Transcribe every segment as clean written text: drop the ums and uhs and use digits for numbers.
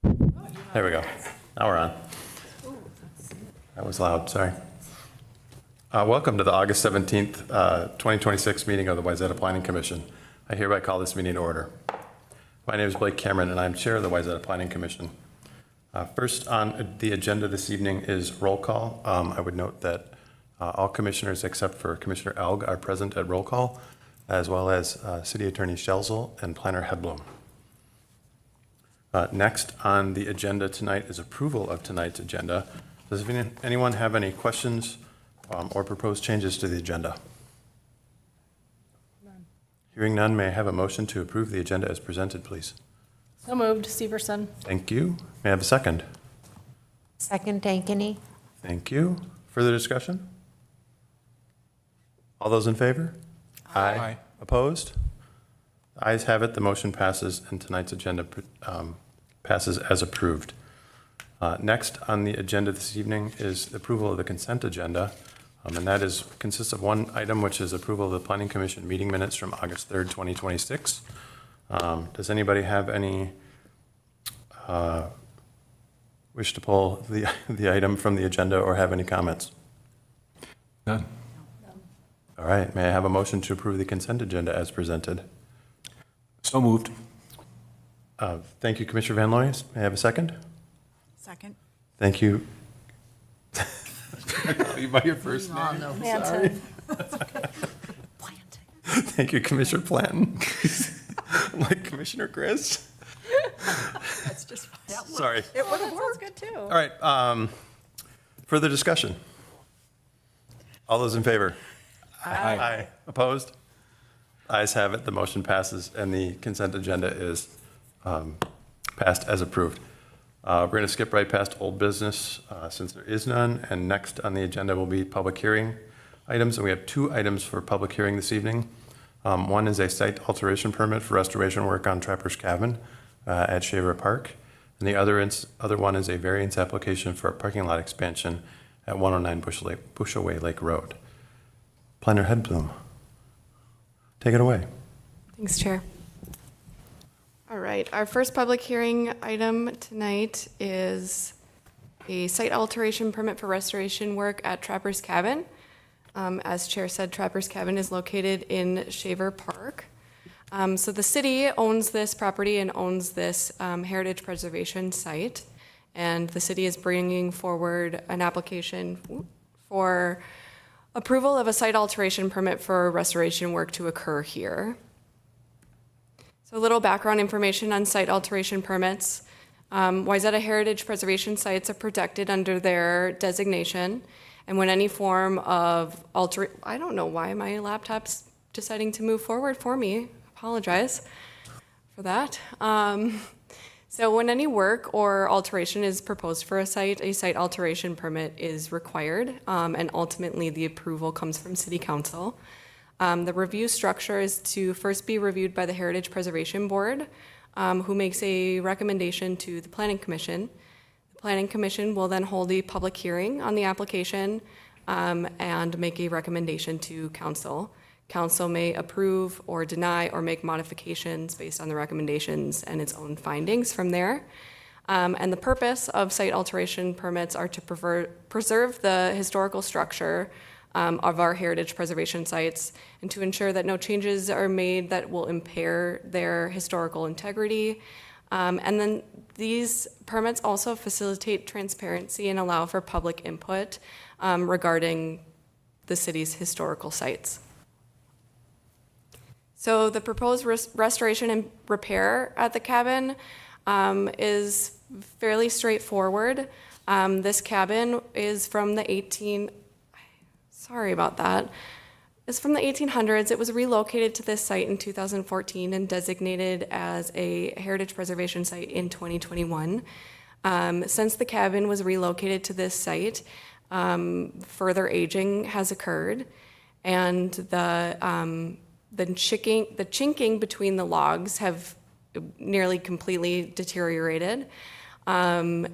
There we go. Now we're on. That was loud, sorry. Welcome to the August 17th, 2026 meeting of the Wayzata Planning Commission. I hereby call this meeting to order. My name is Blake Cameron, and I'm Chair of the Wayzata Planning Commission. First on the agenda this evening is roll call. I would note that all commissioners except for Commissioner Elg are present at roll call, as well as City Attorney Schelzel and Planner Hedblum. Next on the agenda tonight is approval of tonight's agenda. Does anyone have any questions or proposed changes to the agenda? None. Hearing none, may I have a motion to approve the agenda as presented, please? So moved, Severson. Thank you. May I have a second? Second, Ankeny. Thank you. Further discussion? All those in favor? Aye. Opposed? The ayes have it. The motion passes, and tonight's agenda passes as approved. Next on the agenda this evening is the approval of the consent agenda, and that consists of one item, which is approval of the Planning Commission meeting minutes from August 3rd, 2026. Does anybody have any wish to pull the item from the agenda or have any comments? None. All right. May I have a motion to approve the consent agenda as presented? So moved. Thank you, Commissioner Van Loyes. May I have a second? Second. Thank you. You by your first name? Manton. Thank you, Commissioner Planton. Like Commissioner Chris. That's just fine. Sorry. It would have Sounds worked. good too. All right. Further discussion? All those in favor? Aye. Opposed? Ayes have it. The motion passes, and the consent agenda is passed as approved. We're going to skip right past old business since there is none, and next on the agenda will be public hearing items, and we have two items for public hearing this evening. One is a site alteration permit for restoration work on Trapper's Cabin at Shaver Park, and the other one is a variance application for a parking lot expansion at 109 Bushaway Lake Road. Planner Hedblum, take it away. Thanks, Chair. All right, our first public hearing item tonight is a site alteration permit for restoration work at Trapper's Cabin. As Chair said, Trapper's Cabin is located in Shaver Park. So the city owns this property and owns this heritage preservation site, and the city is bringing forward an application for approval of a site alteration permit for restoration work to occur here. So a little background information on site alteration permits. Wayzata heritage preservation sites are protected under their designation, and when any form of I don't know why my laptop's deciding to move forward for me. Apologize for that. So when any work or alteration is proposed for a site alteration permit is required, and ultimately the approval comes from City Council. The review structure is to first be reviewed by the Heritage Preservation Board, who makes a recommendation to the Planning Commission. The Planning Commission will then hold a public hearing on the application and make a recommendation to Council. Council may approve or deny or make modifications based on the recommendations and its own findings from there. And the purpose of site alteration permits are to preserve the historical structure of our heritage preservation sites and to ensure that no changes are made that will impair their historical integrity. And then these permits also facilitate transparency and allow for public input regarding the city's historical sites. So the proposed restoration and repair at the cabin is fairly straightforward. This cabin is from the sorry about that. It's from the 1800s. It was relocated to this site in 2014 and designated as a heritage preservation site in 2021. Since the cabin was relocated to this site, further aging has occurred, and the chinking between the logs have nearly completely deteriorated. And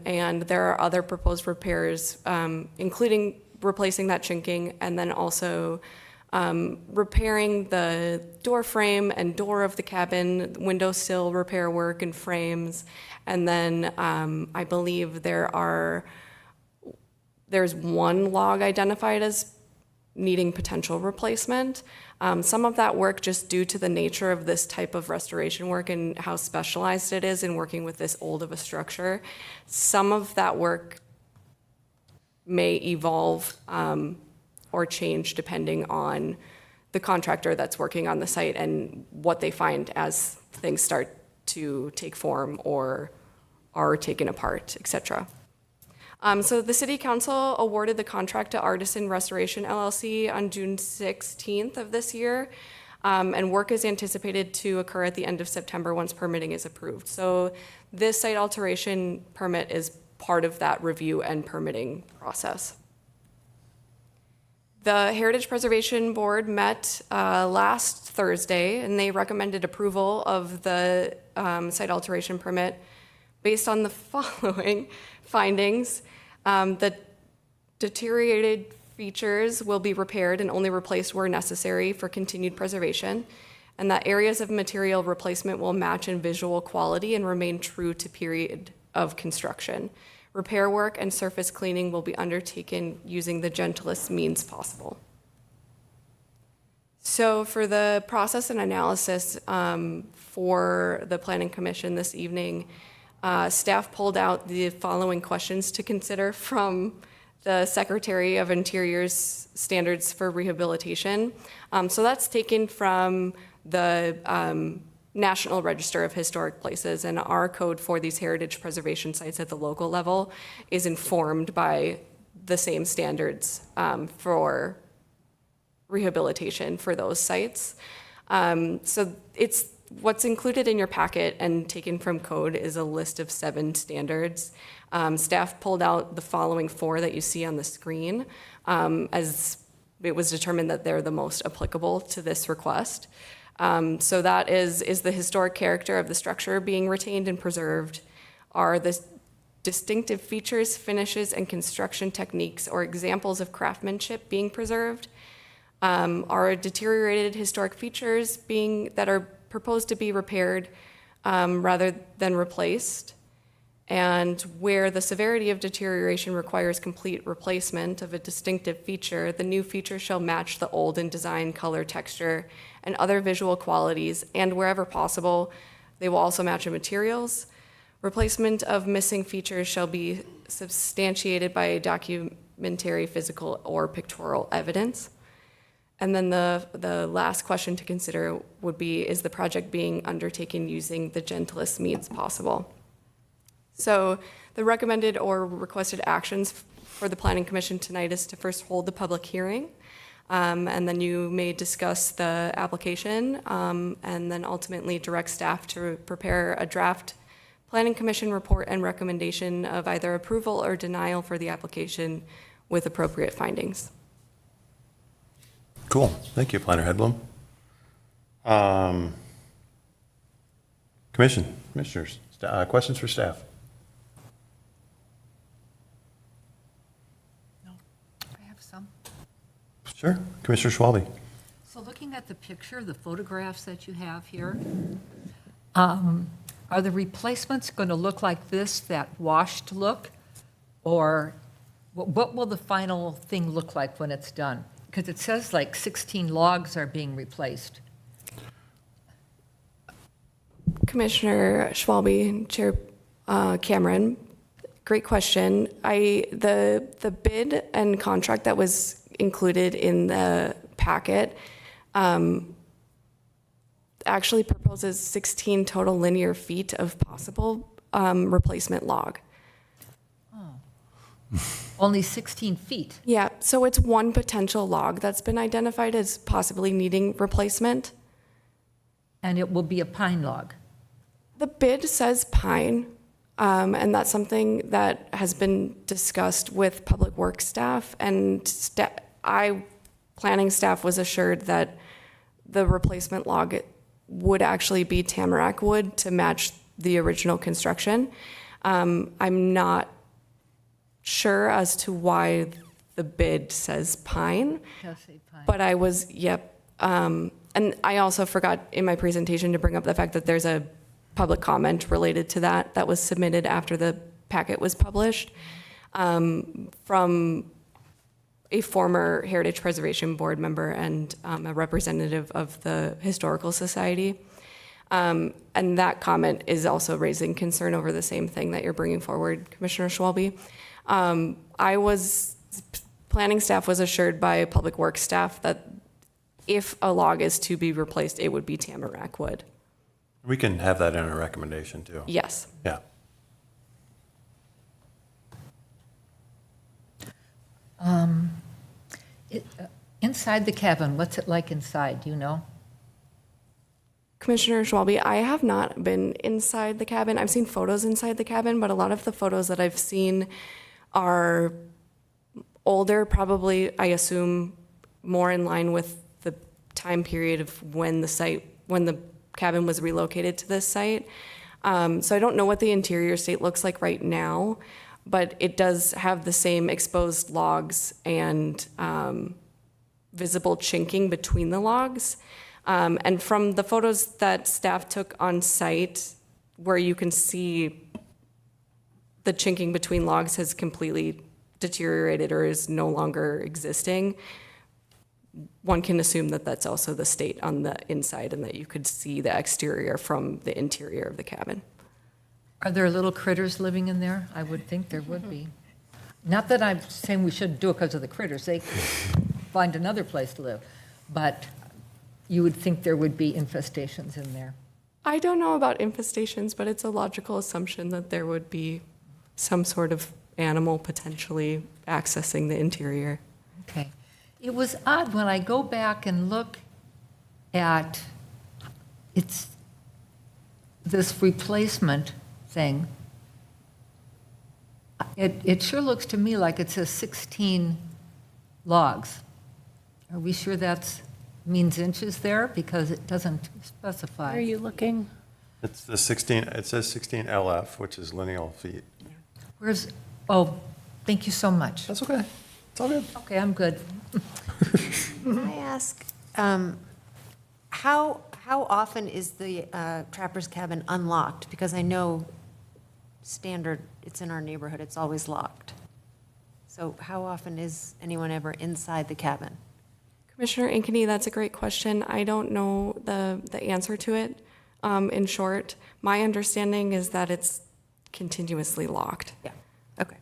there are other proposed repairs, including replacing that chinking and then also repairing the door frame and door of the cabin, windowsill repair work and frames. And then I believe there's one log identified as needing potential replacement. Some of that work, just due to the nature of this type of restoration work and how specialized it is in working with this old of a structure, some of that work may evolve or change depending on the contractor that's working on the site and what they find as things start to take form or are taken apart, et cetera. So the City Council awarded the contract to Artisan Restoration LLC on June 16th of this year, and work is anticipated to occur at the end of September once permitting is approved. So this site alteration permit is part of that review and permitting process. The Heritage Preservation Board met last Thursday, and they recommended approval of the site alteration permit based on the following findings. The deteriorated features will be repaired and only replaced where necessary for continued preservation, and that areas of material replacement will match in visual quality and remain true to period of construction. Repair work and surface cleaning will be undertaken using the gentlest means possible. So for the process and analysis for the Planning Commission this evening, staff pulled out the following questions to consider from the Secretary of Interior's standards for rehabilitation. So that's taken from the National Register of Historic Places, and our code for these heritage preservation sites at the local level is informed by the same standards for rehabilitation for those sites. So it's what's included in your packet and taken from code is a list of 7 standards. Staff pulled out the following 4 that you see on the screen, as it was determined that they're the most applicable to this request. So that is the historic character of the structure being retained and preserved, are the distinctive features, finishes, and construction techniques or examples of craftsmanship being preserved, are deteriorated historic features that are proposed to be repaired rather than replaced, and where the severity of deterioration requires complete replacement of a distinctive feature, the new feature shall match the old in design, color, texture, and other visual qualities, and wherever possible, they will also match in materials. Replacement of missing features shall be substantiated by documentary, physical, or pictorial evidence. And then the last question to consider would be, is the project being undertaken using the gentlest means possible? So the recommended or requested actions for the Planning Commission tonight is to first hold the public hearing, and then you may discuss the application, and then ultimately direct staff to prepare a draft Planning Commission report and recommendation of either approval or denial for the application with appropriate findings. Cool. Thank you, Planner Hedblum. Commissioners, questions for staff? I have some. Sure. Commissioner Schwalbe. So looking at the picture, the photographs that you have here, are the replacements going to look like this, that washed look? Or what will the final thing look like when it's done? Because it says like 16 logs are being replaced. Commissioner Schwalbe, Chair Cameron, great question. The bid and contract that was included in the packet actually proposes 16 total linear feet of possible replacement log. Only 16 feet. Yeah, so it's one potential log that's been identified as possibly needing replacement. And it will be a pine log. The bid says pine, and that's something that has been discussed with Public Works staff, and planning staff was assured that the replacement log would actually be tamarack wood to match the original construction. I'm not sure as to why the bid says pine. Does say pine. But I was, yep. And I also forgot in my presentation to bring up the fact that there's a public comment related to that was submitted after the packet was published from a former Heritage Preservation Board member and a representative of the Historical Society. And that comment is also raising concern over the same thing that you're bringing forward, Commissioner Schwalbe. Planning staff was assured by Public Works staff that if a log is to be replaced, it would be tamarack wood. We can have that in our recommendation, too. Yes. Yeah. Inside the cabin, what's it like inside, do you know? Commissioner Schwalbe, I have not been inside the cabin. I've seen photos inside the cabin, but a lot of the photos that I've seen are older, probably, I assume, more in line with the time period of when the cabin was relocated to this site. So I don't know what the interior state looks like right now, but it does have the same exposed logs and visible chinking between the logs. And from the photos that staff took on site, where you can see the chinking between logs has completely deteriorated or is no longer existing, one can assume that that's also the state on the inside and that you could see the exterior from the interior of the cabin. Are there little critters living in there? I would think there would be. Not that I'm saying we shouldn't do it because of the critters, they could find another place to live, but you would think there would be infestations in there. I don't know about infestations, but it's a logical assumption that there would be some sort of animal potentially accessing the interior. Okay. It was odd when I go back and look at this replacement thing. It sure looks to me like it says 16 logs. Are we sure that's means inches there? Because it doesn't specify. Where are you looking? It's the 16, it says 16 LF, which is lineal feet. Thank you so much. That's okay. It's all good. Okay, I'm good. Can I ask, how often is the Trapper's Cabin unlocked? Because I know standard, it's in our neighborhood, it's always locked. So how often is anyone ever inside the cabin? Commissioner Ankeny, that's a great question. I don't know the answer to it. In short, my understanding is that it's continuously locked. Yeah, okay.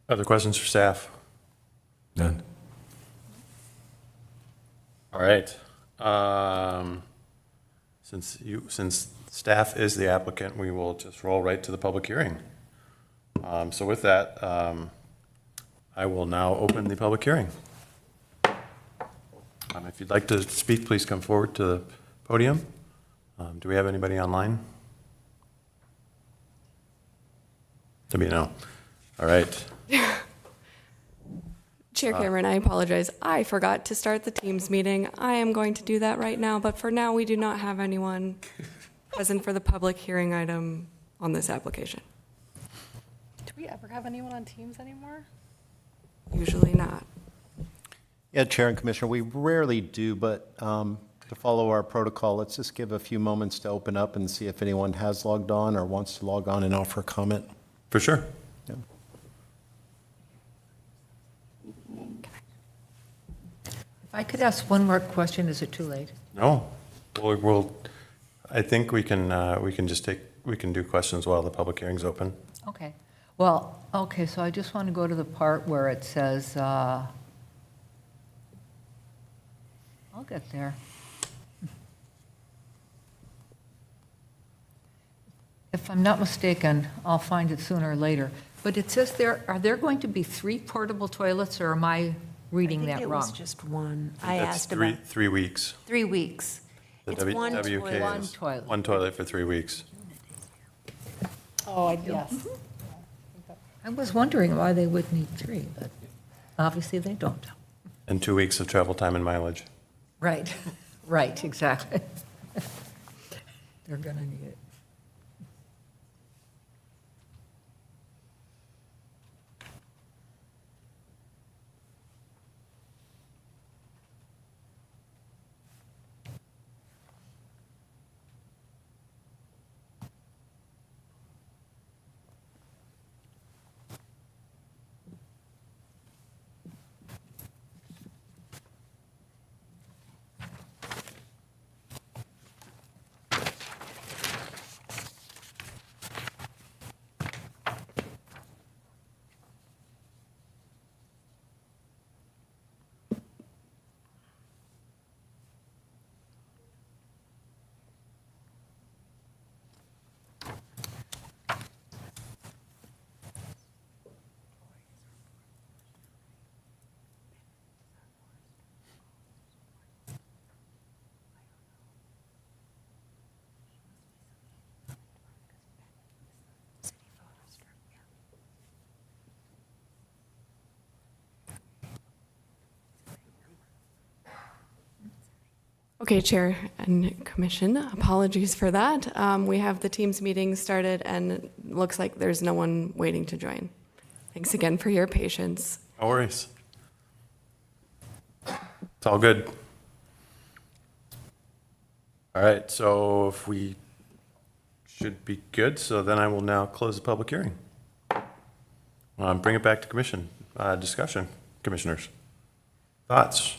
Other questions for staff? None. All right. Since staff is the applicant, we will just roll right to the public hearing. So with that, I will now open the public hearing. If you'd like to speak, please come forward to the podium. Do we have anybody online? To be no. All right. Chair Cameron, I apologize. I forgot to start the Teams meeting. I am going to do that right now, but for now, we do not have anyone present for the public hearing item on this application. Do we ever have anyone on Teams anymore? Usually not. Yeah, Chair and Commissioner, we rarely do, but to follow our protocol, let's just give a few moments to open up and see if anyone has logged on or wants to log on and offer a comment. For sure. Yeah. If I could ask one more question, is it too late? No. I think we can do questions while the public hearing's open. Okay. Well, okay, so I just want to go to the part where it says, I'll get there. If I'm not mistaken, I'll find it sooner or later. But it says are there going to be 3 portable toilets, or am I reading that I think it wrong? was just one. I That's asked about 3 weeks. 3 weeks. The It's one WK toilet. One is toilet. one toilet for 3 weeks. Oh, yes. I was wondering why they would need 3, but obviously they don't. And 2 weeks of travel time and mileage. Right, right, exactly. They're going to need it. Okay, Chair and Commission, apologies for that. We have the Teams meeting started and it looks like there's no one waiting to join. Thanks again for your patience. No worries. It's all good. All right, so if we should be good, so then I will now close the public hearing. Bring it back to commission, discussion, commissioners. Thoughts?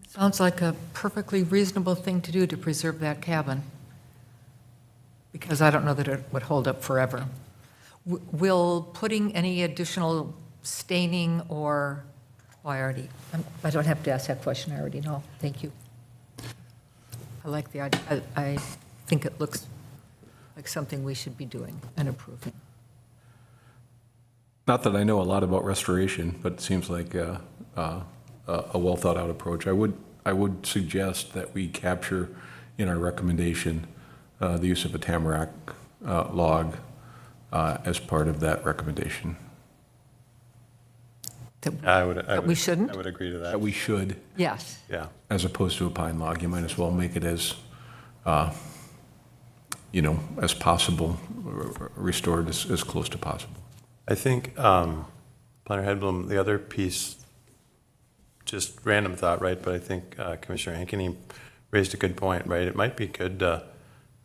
Sounds like a perfectly reasonable thing to do to preserve that cabin, because I don't know that it would hold up forever. Will putting any additional staining or, oh, I don't have to ask that question, I already know. Thank you. I like the idea. I think it looks like something we should be doing and approving. Not that I know a lot about restoration, but it seems like a well-thought-out approach. I would suggest that we capture in our recommendation the use of a tamarack log as part of that recommendation. That we shouldn't? I would agree to That that. we should, Yes. Yeah. as opposed to a pine log. You might as well make it as, as possible, restored as close to possible. I think, Planner Hedblum, the other piece, just random thought, right? But I think Commissioner Ankeny raised a good point, right? It might be good, if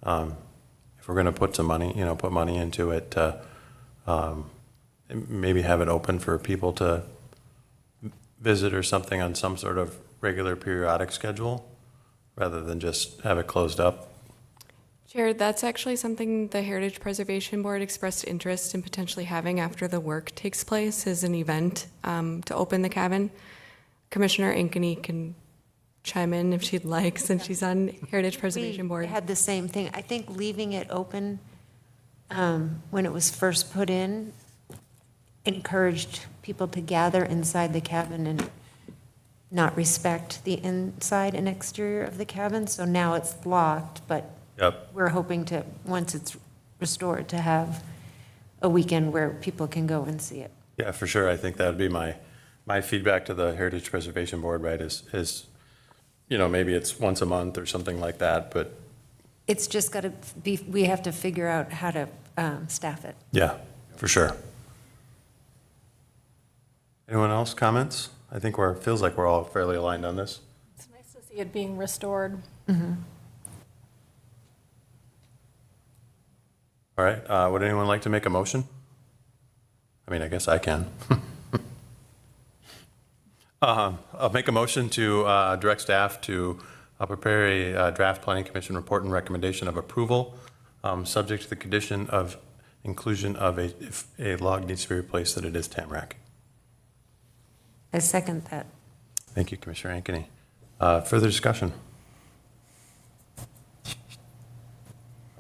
we're going to put some money, put money into it, maybe have it open for people to visit or something on some sort of regular periodic schedule, rather than just have it closed up. Chair, that's actually something the Heritage Preservation Board expressed interest in potentially having after the work takes place as an event to open the cabin. Commissioner Ankeny can chime in if she'd like, since she's on Heritage Preservation We Board. had the same thing. I think leaving it open when it was first put in encouraged people to gather inside the cabin and not respect the inside and exterior of the cabin. So now it's locked, but Yep. we're hoping to, once it's restored, to have a weekend where people can go and see it. Yeah, for sure. I think that would be my feedback to the Heritage Preservation Board, right, is maybe it's once a month or something like that, but It's just got to be, we have to figure out how to staff it. yeah, for sure. Anyone else comments? I think feels like we're all fairly aligned on this. It's nice to see it being restored. All right, would anyone like to make a motion? I mean, I guess I can. I'll make a motion to direct staff to prepare a draft planning commission report and recommendation of approval, subject to the condition of inclusion of if a log needs to be replaced, that it is tamarack. I second that. Thank you, Commissioner Ankeny. Further discussion?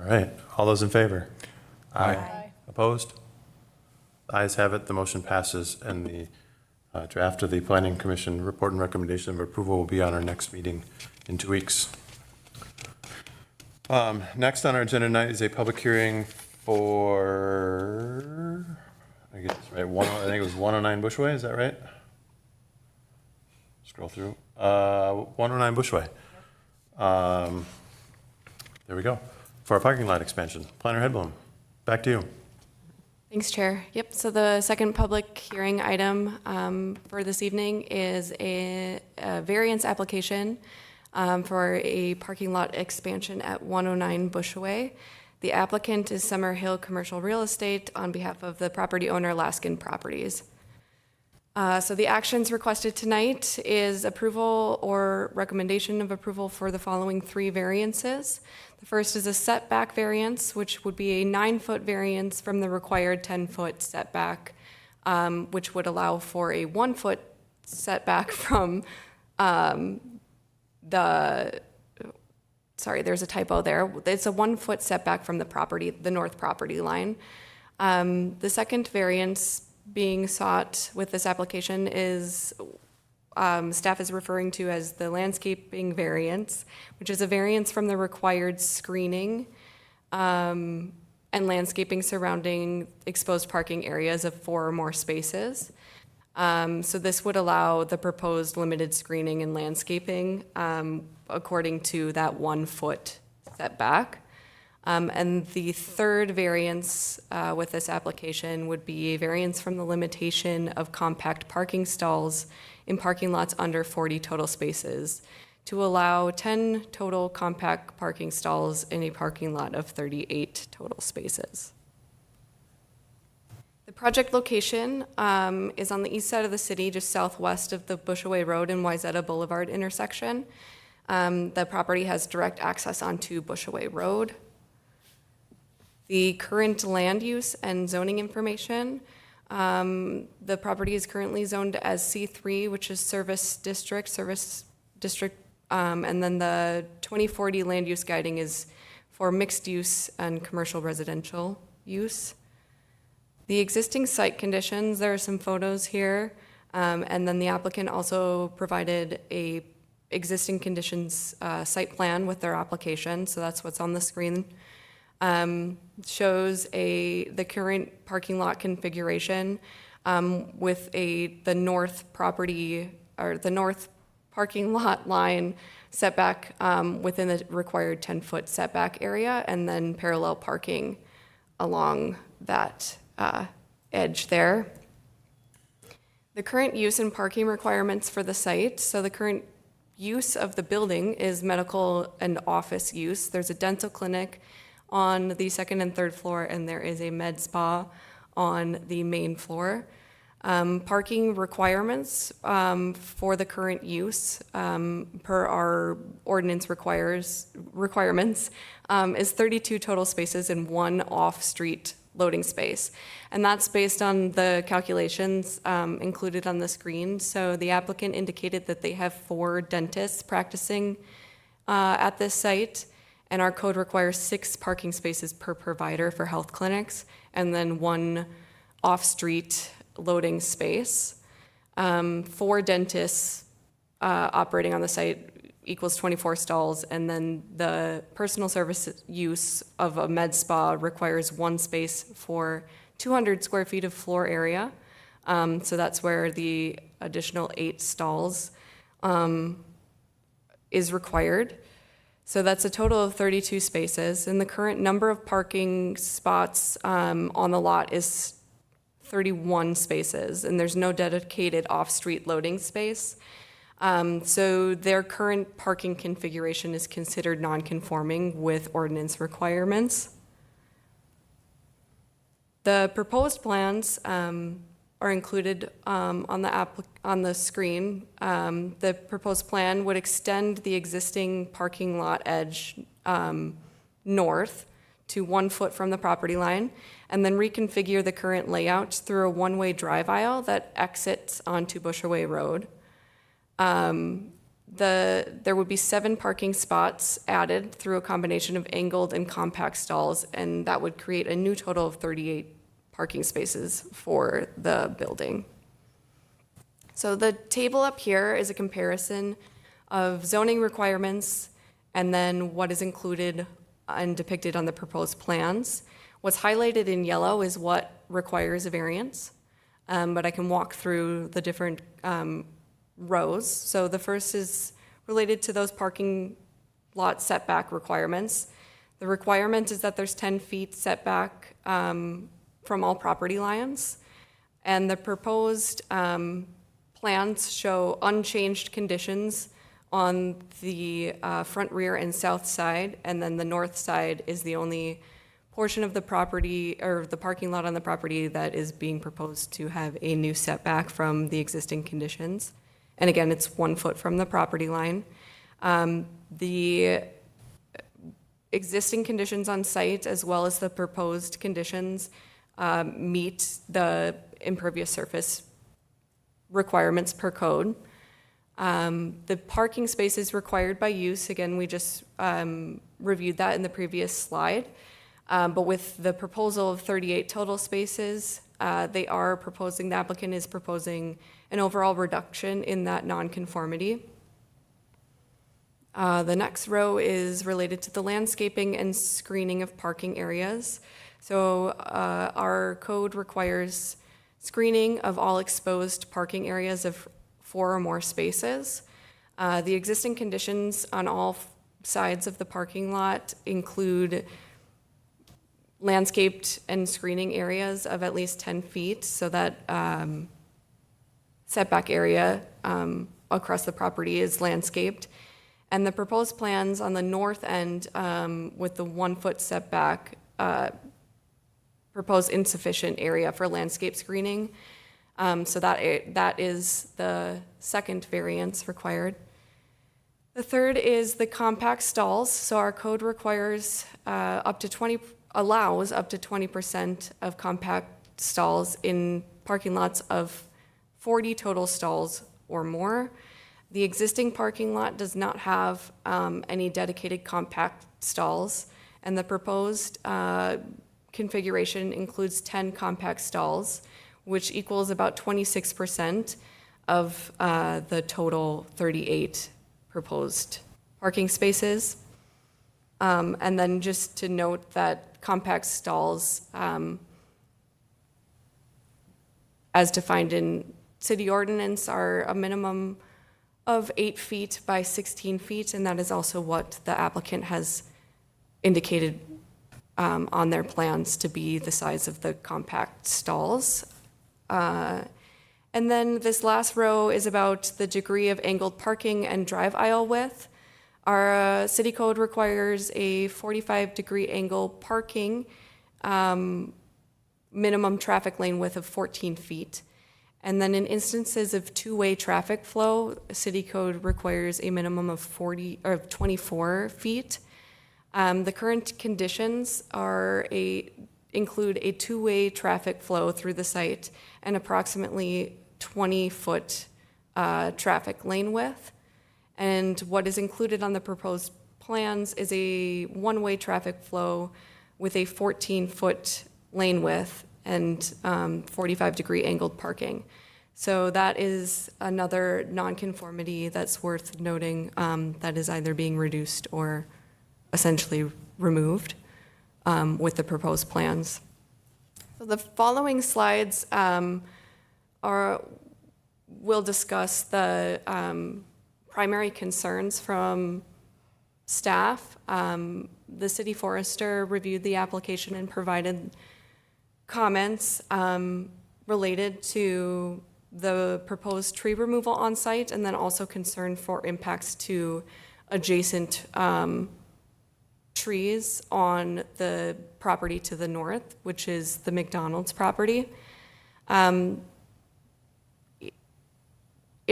All right, all those in favor? Aye. Opposed? Ayes have it, the motion passes, and the draft of the Planning Commission report and recommendation of approval will be on our next meeting in 2 weeks. Next on our agenda tonight is a public hearing for, I guess, right, I think it was 109 Bushaway, is that right? Scroll through. 109 Bushaway. There we go. For our parking lot expansion. Planner Hedblum, back to you. Thanks, Chair. Yep, so the second public hearing item for this evening is a variance application for a parking lot expansion at 109 Bushaway. The applicant is Summer Hill Commercial Real Estate on behalf of the property owner Laskin Properties. So the actions requested tonight is approval or recommendation of approval for the following 3 variances. The first is a setback variance, which would be a 9-foot variance from the required 10-foot setback, which would allow for a 1-foot setback from there's a typo there. It's a 1-foot setback from the north property line. The second variance being sought with this application is staff is referring to as the landscaping variance, which is a variance from the required screening and landscaping surrounding exposed parking areas of 4 or more spaces. So this would allow the proposed limited screening and landscaping according to that 1 foot setback. And the third variance with this application would be a variance from the limitation of compact parking stalls in parking lots under 40 total spaces to allow 10 total compact parking stalls in a parking lot of 38 total spaces. The project location is on the east side of the city, just southwest of the Bushaway Road and Wayzata Boulevard intersection. The property has direct access onto Bushaway Road. The current land use and zoning information, the property is currently zoned as C3, which is service district, and then the 2040 land use guiding is for mixed use and commercial residential use. The existing site conditions, there are some photos here, and then the applicant also provided a existing conditions site plan with their application, so that's what's on the screen. Shows the current parking lot configuration with the north property or the north parking lot line setback within the required 10-foot setback area, and then parallel parking along that edge there. The current use and parking requirements for the site, so the current use of the building is medical and office use. There's a dental clinic on the second and third floor, and there is a med spa on the main floor. Parking requirements for the current use per our ordinance requirements is 32 total spaces and 1 off-street loading space. And that's based on the calculations included on the screen. So the applicant indicated that they have 4 dentists practicing at this site, and our code requires 6 parking spaces per provider for health clinics, and then 1 off-street loading space. 4 dentists operating on the site equals 24 stalls, and then the personal service use of a med spa requires 1 space for 200 square feet of floor area. So that's where the additional 8 stalls is required. So that's a total of 32 spaces, and the current number of parking spots on the lot is 31 spaces, and there's no dedicated off-street loading space. So their current parking configuration is considered non-conforming with ordinance requirements. The proposed plans are included on the screen. The proposed plan would extend the existing parking lot edge north to 1 foot from the property line, and then reconfigure the current layout through a one-way drive aisle that exits onto Bushaway Road. There would be 7 parking spots added through a combination of angled and compact stalls, and that would create a new total of 38 parking spaces for the building. So the table up here is a comparison of zoning requirements and then what is included and depicted on the proposed plans. What's highlighted in yellow is what requires a variance, but I can walk through the different rows. So the first is related to those parking lot setback requirements. The requirement is that there's 10 feet setback from all property lines, and the proposed plans show unchanged conditions on the front, rear, and south side, and then the north side is the only portion of the property or the parking lot on the property that is being proposed to have a new setback from the existing conditions. And again, it's 1 foot from the property line. The existing conditions on site as well as the proposed conditions meet the impervious surface requirements per code. The parking spaces required by use, again, we just reviewed that in the previous slide. But with the proposal of 38 total spaces, the applicant is proposing an overall reduction in that nonconformity. The next row is related to the landscaping and screening of parking areas. So our code requires screening of all exposed parking areas of 4 or more spaces. The existing conditions on all sides of the parking lot include landscaped and screening areas of at least 10 feet, so that setback area across the property is landscaped. And the proposed plans on the north end with the 1-foot setback propose insufficient area for landscape screening. So that is the second variance required. The third is the compact stalls. So our code requires allows up to 20% of compact stalls in parking lots of 40 total stalls or more. The existing parking lot does not have any dedicated compact stalls, and the proposed configuration includes 10 compact stalls, which equals about 26% of the total 38 proposed parking spaces. And then just to note that compact stalls, as defined in city ordinance, are a minimum of 8 feet by 16 feet, and that is also what the applicant has indicated on their plans to be the size of the compact stalls. And then this last row is about the degree of angled parking and drive aisle width. Our city code requires a 45-degree angle parking, minimum traffic lane width of 14 feet. And then in instances of two-way traffic flow, city code requires a minimum of 24 feet. The current conditions include a two-way traffic flow through the site and approximately 20-foot traffic lane width. And what is included on the proposed plans is a one-way traffic flow with a 14-foot lane width and 45-degree angled parking. So that is another nonconformity that's worth noting, that is either being reduced or essentially removed with the proposed plans. So the following slides will discuss the primary concerns from staff. The city forester reviewed the application and provided comments related to the proposed tree removal on site, and then also concern for impacts to adjacent trees on the property to the north, which is the McDonald's property. In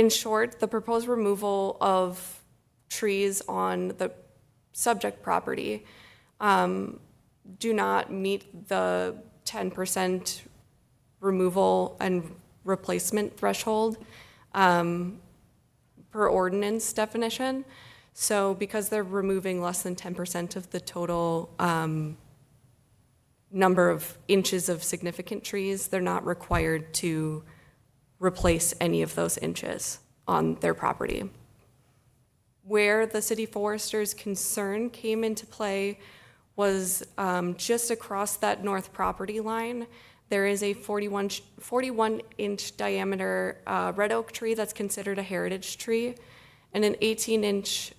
short, the proposed removal of trees on the subject property do not meet the 10% removal and replacement threshold per ordinance definition. So because they're removing less than 10% of the total number of inches of significant trees, they're not required to replace any of those inches on their property. Where the city forester's concern came into play was just across that north property line. There is a 41-inch diameter red oak tree that's considered a heritage tree, and an 18-inch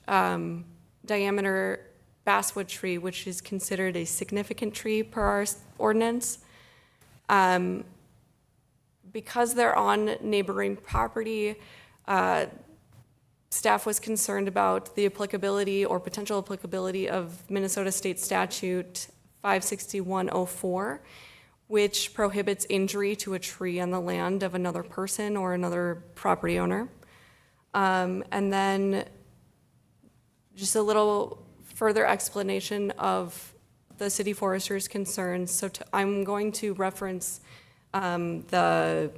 diameter basswood tree, which is considered a significant tree per our ordinance. Because they're on neighboring property, staff was concerned about the applicability or potential applicability of Minnesota State Statute 56104, which prohibits injury to a tree on the land of another person or another property owner. And then just a little further explanation of the city forester's concerns. So I'm going to reference the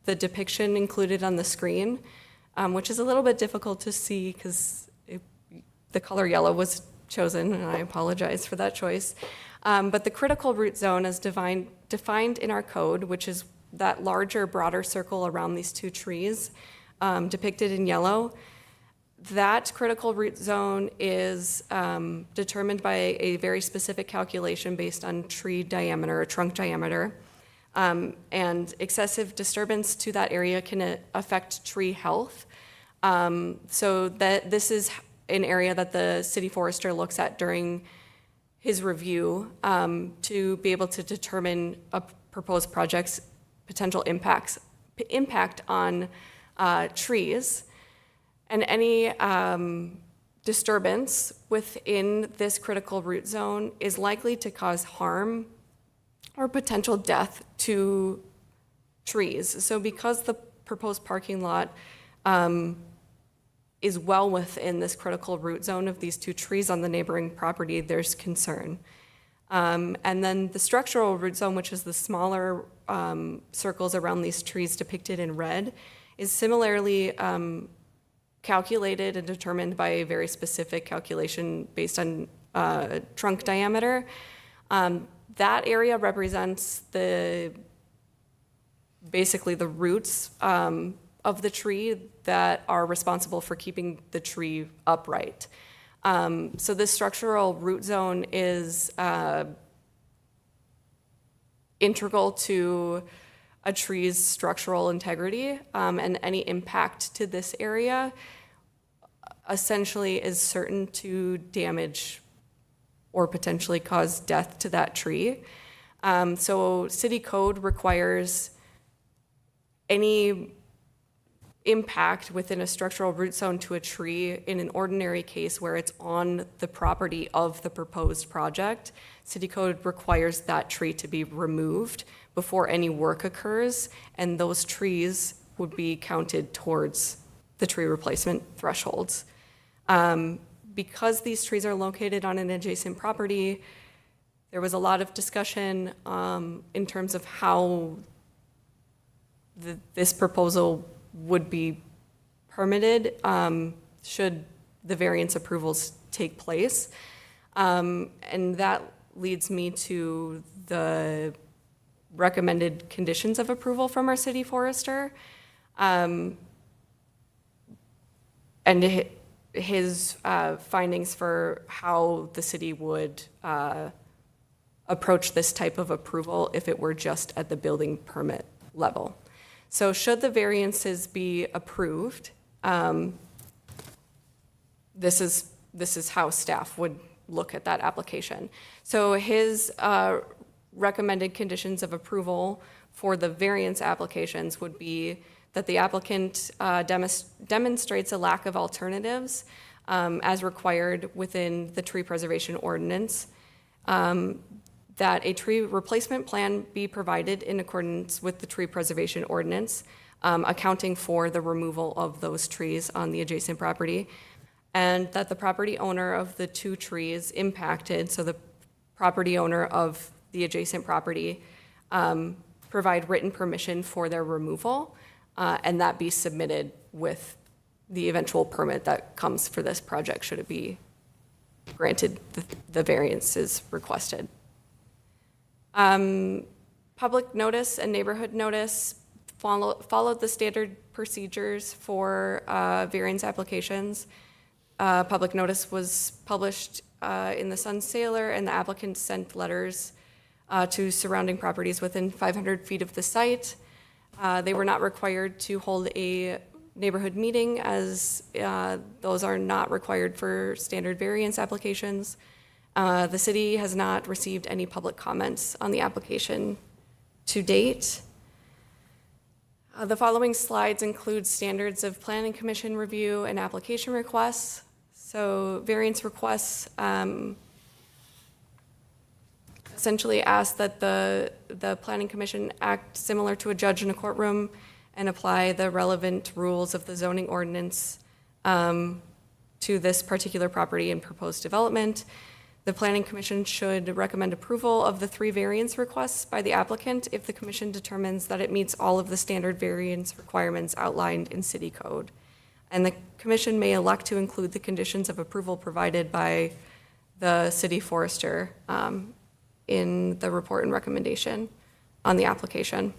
depiction included on the screen, which is a little bit difficult to see because the color yellow was chosen, and I apologize for that choice. But the critical root zone is defined in our code, which is that larger, broader circle around these two trees depicted in yellow. That critical root zone is determined by a very specific calculation based on tree diameter or trunk diameter. And excessive disturbance to that area can affect tree health. So that this is an area that the city forester looks at during his review to be able to determine a proposed project's potential impact on trees. And any disturbance within this critical root zone is likely to cause harm or potential death to trees. So because the proposed parking lot is well within this critical root zone of these two trees on the neighboring property, there's concern. And then the structural root zone, which is the smaller circles around these trees depicted in red, is similarly calculated and determined by a very specific calculation based on trunk diameter. That area represents basically the roots of the tree that are responsible for keeping the tree upright. So this structural root zone is integral to a tree's structural integrity, and any impact to this area essentially is certain to damage or potentially cause death to that tree. So city code requires any impact within a structural root zone to a tree in an ordinary case where it's on the property of the proposed project. City code requires that tree to be removed before any work occurs, and those trees would be counted towards the tree replacement thresholds. Because these trees are located on an adjacent property, there was a lot of discussion in terms of how this proposal would be permitted should the variance approvals take place. And that leads me to the recommended conditions of approval from our city forester. And his findings for how the city would approach this type of approval if it were just at the building permit level. So should the variances be approved, this is how staff would look at that application. So his recommended conditions of approval for the variance applications would be that the applicant demonstrates a lack of alternatives as required within the tree preservation ordinance, that a tree replacement plan be provided in accordance with the tree preservation ordinance, accounting for the removal of those trees on the adjacent property, and that the property owner of the two trees impacted, so the property owner of the adjacent property, provide written permission for their removal, and that be submitted with the eventual permit that comes for this project should it be granted the variances requested. Public notice and neighborhood notice followed the standard procedures for variance applications. Public notice was published in the Sun Sailor, and the applicant sent letters to surrounding properties within 500 feet of the site. They were not required to hold a neighborhood meeting, as those are not required for standard variance applications. The city has not received any public comments on the application to date. The following slides include standards of planning commission review and application requests. So variance requests essentially ask that the planning commission act similar to a judge in a courtroom and apply the relevant rules of the zoning ordinance to this particular property and proposed development. The planning commission should recommend approval of the 3 variance requests by the applicant if the commission determines that it meets all of the standard variance requirements outlined in city code. And the commission may elect to include the conditions of approval provided by the city forester in the report and recommendation on the application.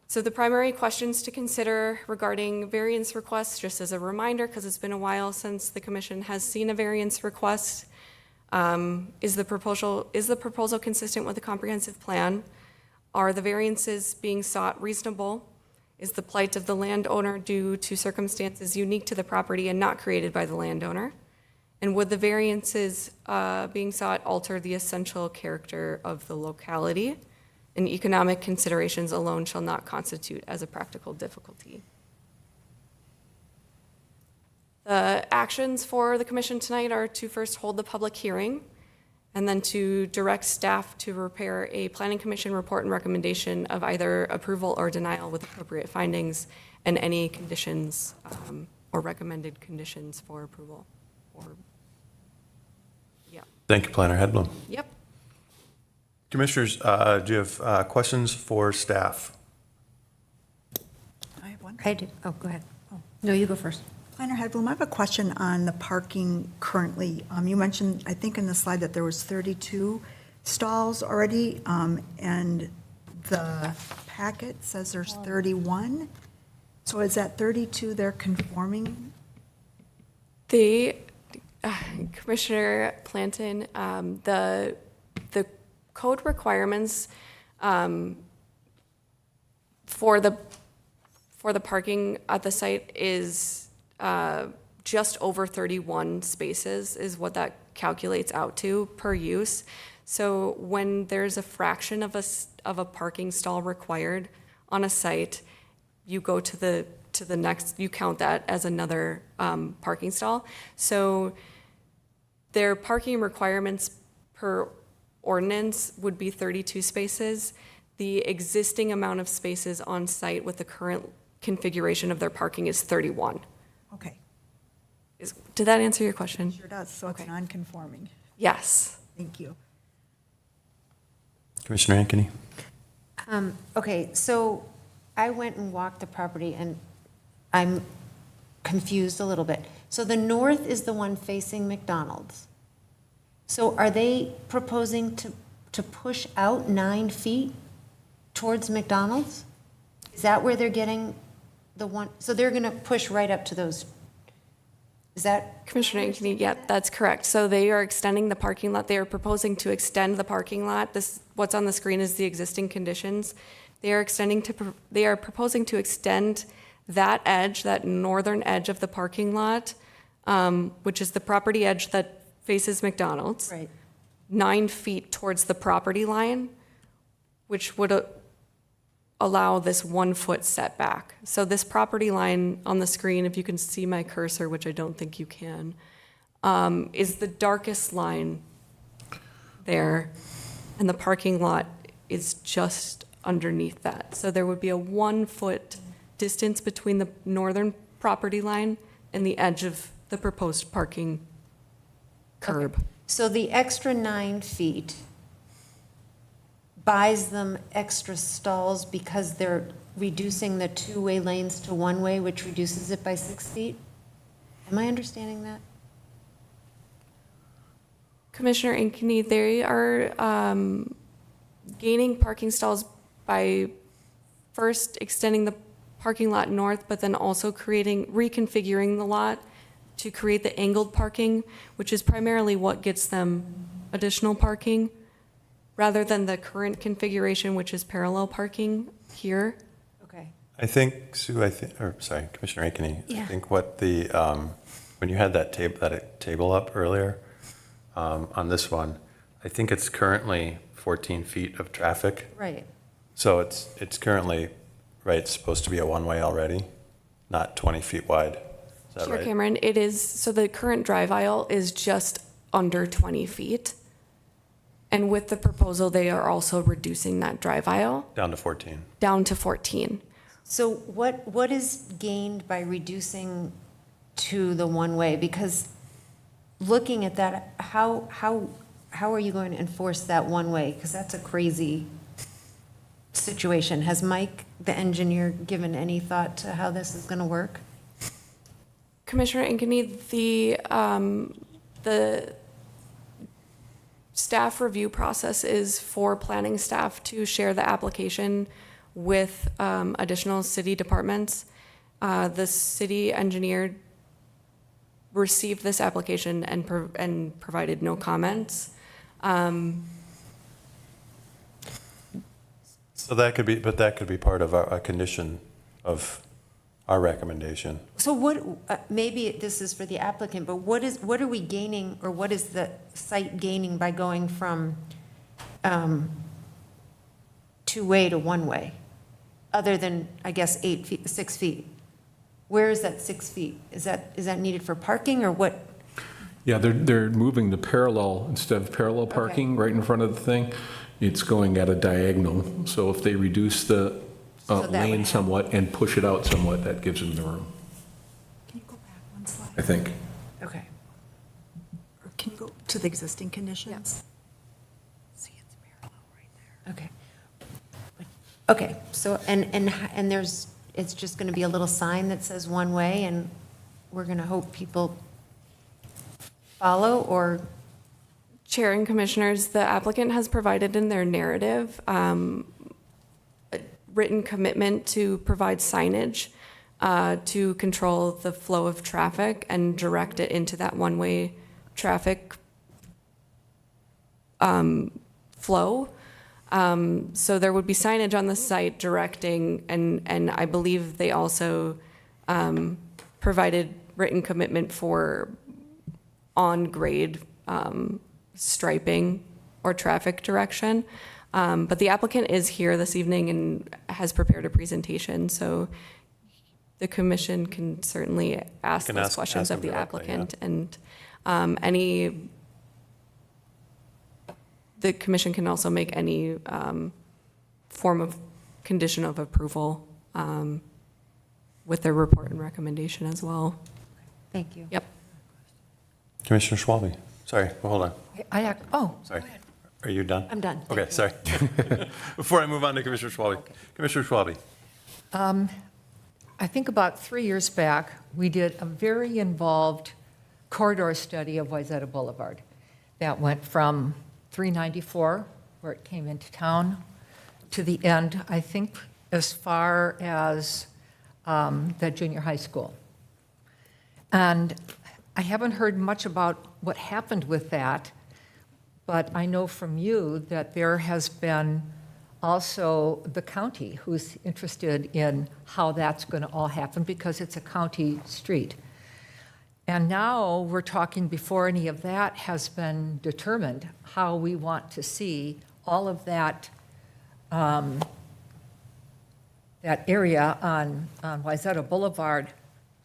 So the primary questions to consider regarding variance requests, just as a reminder, because it's been a while since the commission has seen a variance request, is the proposal consistent with the comprehensive plan? Are the variances being sought reasonable? Is the plight of the landowner due to circumstances unique to the property and not created by the landowner? And would the variances being sought alter the essential character of the locality? And economic considerations alone shall not constitute as a practical difficulty. The actions for the commission tonight are to first hold the public hearing, and then to direct staff to prepare a planning commission report and recommendation of either approval or denial with appropriate findings and any conditions or recommended conditions for approval. Or, yeah. Thank you, Planner Hedblum. Yep. Commissioners, do you have questions for staff? I have one. I do, oh, go ahead. No, you go first. Planner Hedblum, I have a question on the parking currently. You mentioned, I think in the slide, that there was 32 stalls already, and the packet says there's 31. So is that 32 they're conforming? The Commissioner Planton, the code requirements for the parking at the site is just over 31 spaces is what that calculates out to per use. So when there's a fraction of a parking stall required on a site, you go to the next, you count that as another parking stall. So their parking requirements per ordinance would be 32 spaces. The existing amount of spaces on site with the current configuration of their parking is 31. Okay, Did that answer your question? sure does, so it's Okay. non-conforming. Yes. Thank you. Commissioner Ankeny? Okay, so I went and walked the property, and I'm confused a little bit. So the north is the one facing McDonald's. So are they proposing to push out 9 feet towards McDonald's? Is that where they're getting the one, so they're going to push right up to those, is that? Commissioner Ankeny, yeah, that's correct. So they are extending the parking lot. They are proposing to extend the parking lot. What's on the screen is the existing conditions. They are proposing to extend that edge, that northern edge of the parking lot, which is the property edge that faces McDonald's. Right. 9 feet towards the property line, which would allow this 1 foot setback. So this property line on the screen, if you can see my cursor, which I don't think you can, is the darkest line there, and the parking lot is just underneath that. So there would be a 1 foot distance between the northern property line and the edge of the proposed parking curb. So the extra 9 feet buys them extra stalls because they're reducing the two-way lanes to one-way, which reduces it by 6 feet? Am I understanding that? Commissioner Ankeny, they are gaining parking stalls by first extending the parking lot north, but then also reconfiguring the lot to create the angled parking, which is primarily what gets them additional parking, rather than the current configuration, which is parallel parking here. Okay. I think, Sue, Commissioner Ankeny, I Yeah. think what when you had that table up earlier on this one, I think it's currently 14 feet of traffic. Right. So it's currently, right, it's supposed to be a one-way already, not 20 feet wide. Is that Chair right? Cameron, it is, so the current drive aisle is just under 20 feet. And with the proposal, they are also reducing that drive aisle Down to 14. down to 14. So what is gained by reducing to the one-way? Because looking at that, how are you going to enforce that one-way? Because that's a crazy situation. Has Mike, the engineer, given any thought to how this is going to work? Commissioner Ankeny, the staff review process is for planning staff to share the application with additional city departments. The city engineer received this application and provided no comments. So that could be, but that could be part of a condition of our recommendation. So what, maybe this is for the applicant, but what are we gaining, or what is the site gaining by going from two-way to one-way? Other than, I guess, 8 feet, 6 feet? Where is that 6 feet? Is that needed for parking, or what? Yeah, they're moving the parallel, instead of parallel parking right in front of the thing, it's going at a diagonal. So if they reduce the So that would lane help. somewhat and push it out somewhat, that gives them the room, Can you go back one slide? I think. Okay. Or can you go to the existing conditions? See, it's parallel right there. Okay. Okay, so, and there's, it's just going to be a little sign that says one way, and we're going to hope people follow, or? Chair and Commissioners, the applicant has provided in their narrative a written commitment to provide signage to control the flow of traffic and direct it into that one-way traffic flow. So there would be signage on the site directing, and I believe they also provided written commitment for on-grade striping or traffic direction. But the applicant is here this evening and has prepared a presentation, so the commission can certainly ask Can those ask questions of them the directly, yeah. applicant. And the commission can also make any form of condition of approval with their report and recommendation as well. Thank you. Yep. Commissioner Schwalbe, sorry, hold on, Oh, sorry. Are you done? I'm done. Thank Okay, you. sorry. Before I move on to Commissioner Schwalbe. Commissioner Schwalbe. I think about 3 years back, we did a very involved corridor study of Wayzata Boulevard that went from 394, where it came into town, to the end, I think, as far as the junior high school. And I haven't heard much about what happened with that, but I know from you that there has been also the county who's interested in how that's going to all happen, because it's a county street. And now we're talking, before any of that has been determined, how we want to see all of that, that area on Wayzata Boulevard,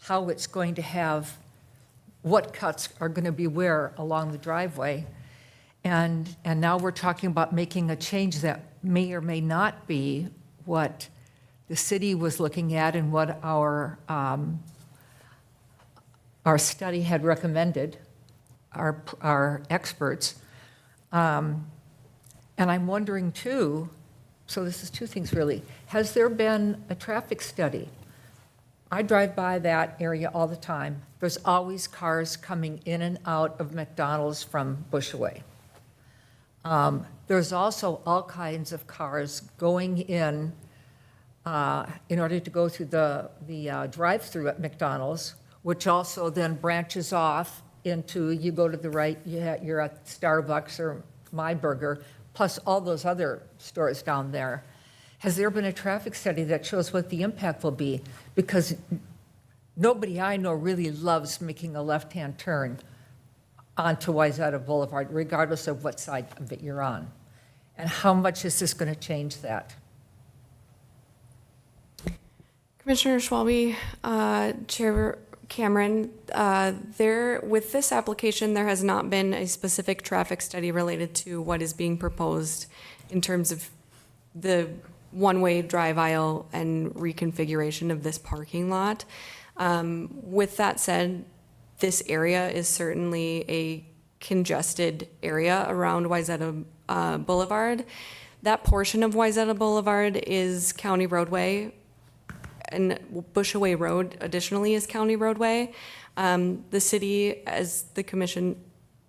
how it's going to have, what cuts are going to be where along the driveway. And now we're talking about making a change that may or may not be what the city was looking at and what our study had recommended, our experts. And I'm wondering too, so this is two things really. Has there been a traffic study? I drive by that area all the time. There's always cars coming in and out of McDonald's from Bushaway. There's also all kinds of cars going in order to go through the drive-through at McDonald's, which also then branches off into, you go to the right, you're at Starbucks or My Burger, plus all those other stores down there. Has there been a traffic study that shows what the impact will be? Because nobody I know really loves making a left-hand turn onto Wayzata Boulevard, regardless of what side of it you're on. And how much is this going to change that? Commissioner Schwalbe, Chair Cameron, with this application, there has not been a specific traffic study related to what is being proposed in terms of the one-way drive aisle and reconfiguration of this parking lot. With that said, this area is certainly a congested area around Wayzata Boulevard. That portion of Wayzata Boulevard is county roadway, and Bushaway Road additionally is county roadway. The city, as the commission,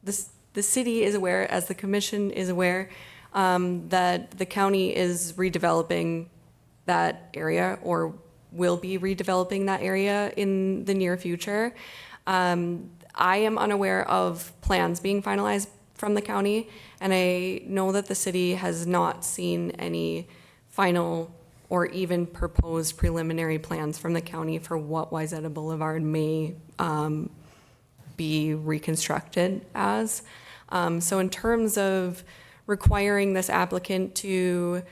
the city is aware, as the commission is aware, that the county is redeveloping that area, or will be redeveloping that area in the near future. I am unaware of plans being finalized from the county, and I know that the city has not seen any final or even proposed preliminary plans from the county for what Wayzata Boulevard may be reconstructed as. So in terms of requiring this applicant to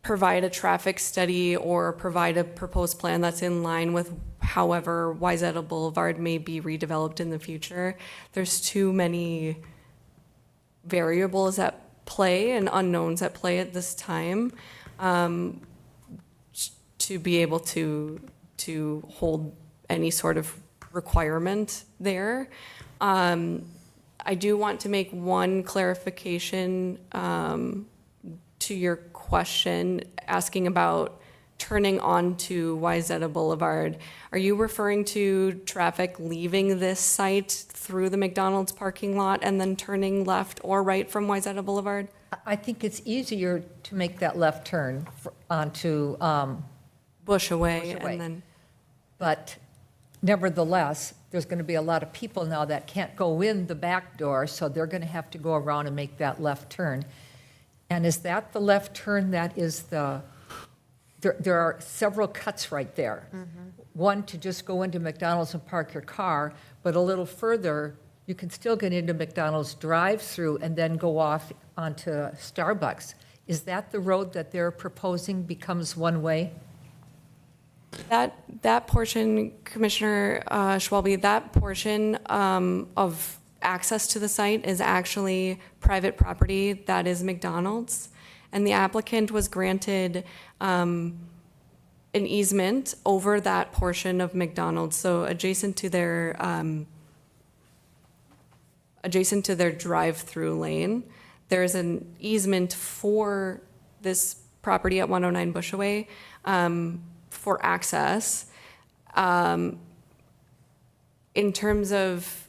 provide a traffic study or provide a proposed plan that's in line with however Wayzata Boulevard may be redeveloped in the future, there's too many variables at play and unknowns at play at this time to be able to hold any sort of requirement there. I do want to make one clarification to your question, asking about turning onto Wayzata Boulevard. Are you referring to traffic leaving this site through the McDonald's parking lot and then turning left or right from Wayzata Boulevard? I think it's easier to make that left turn onto, Bushaway Bushaway. and then, but nevertheless, there's going to be a lot of people now that can't go in the back door, so they're going to have to go around and make that left turn. And is that the left turn that is there are several cuts right there. One to just go into McDonald's and park your car, but a little further, you can still get into McDonald's drive-through and then go off onto Starbucks. Is that the road that they're proposing becomes one-way? that portion, Commissioner Schwalbe, that portion of access to the site is actually private property that is McDonald's. And the applicant was granted an easement over that portion of McDonald's, so adjacent to their drive-through lane. There's an easement for this property at 109 Bushaway for access. In terms of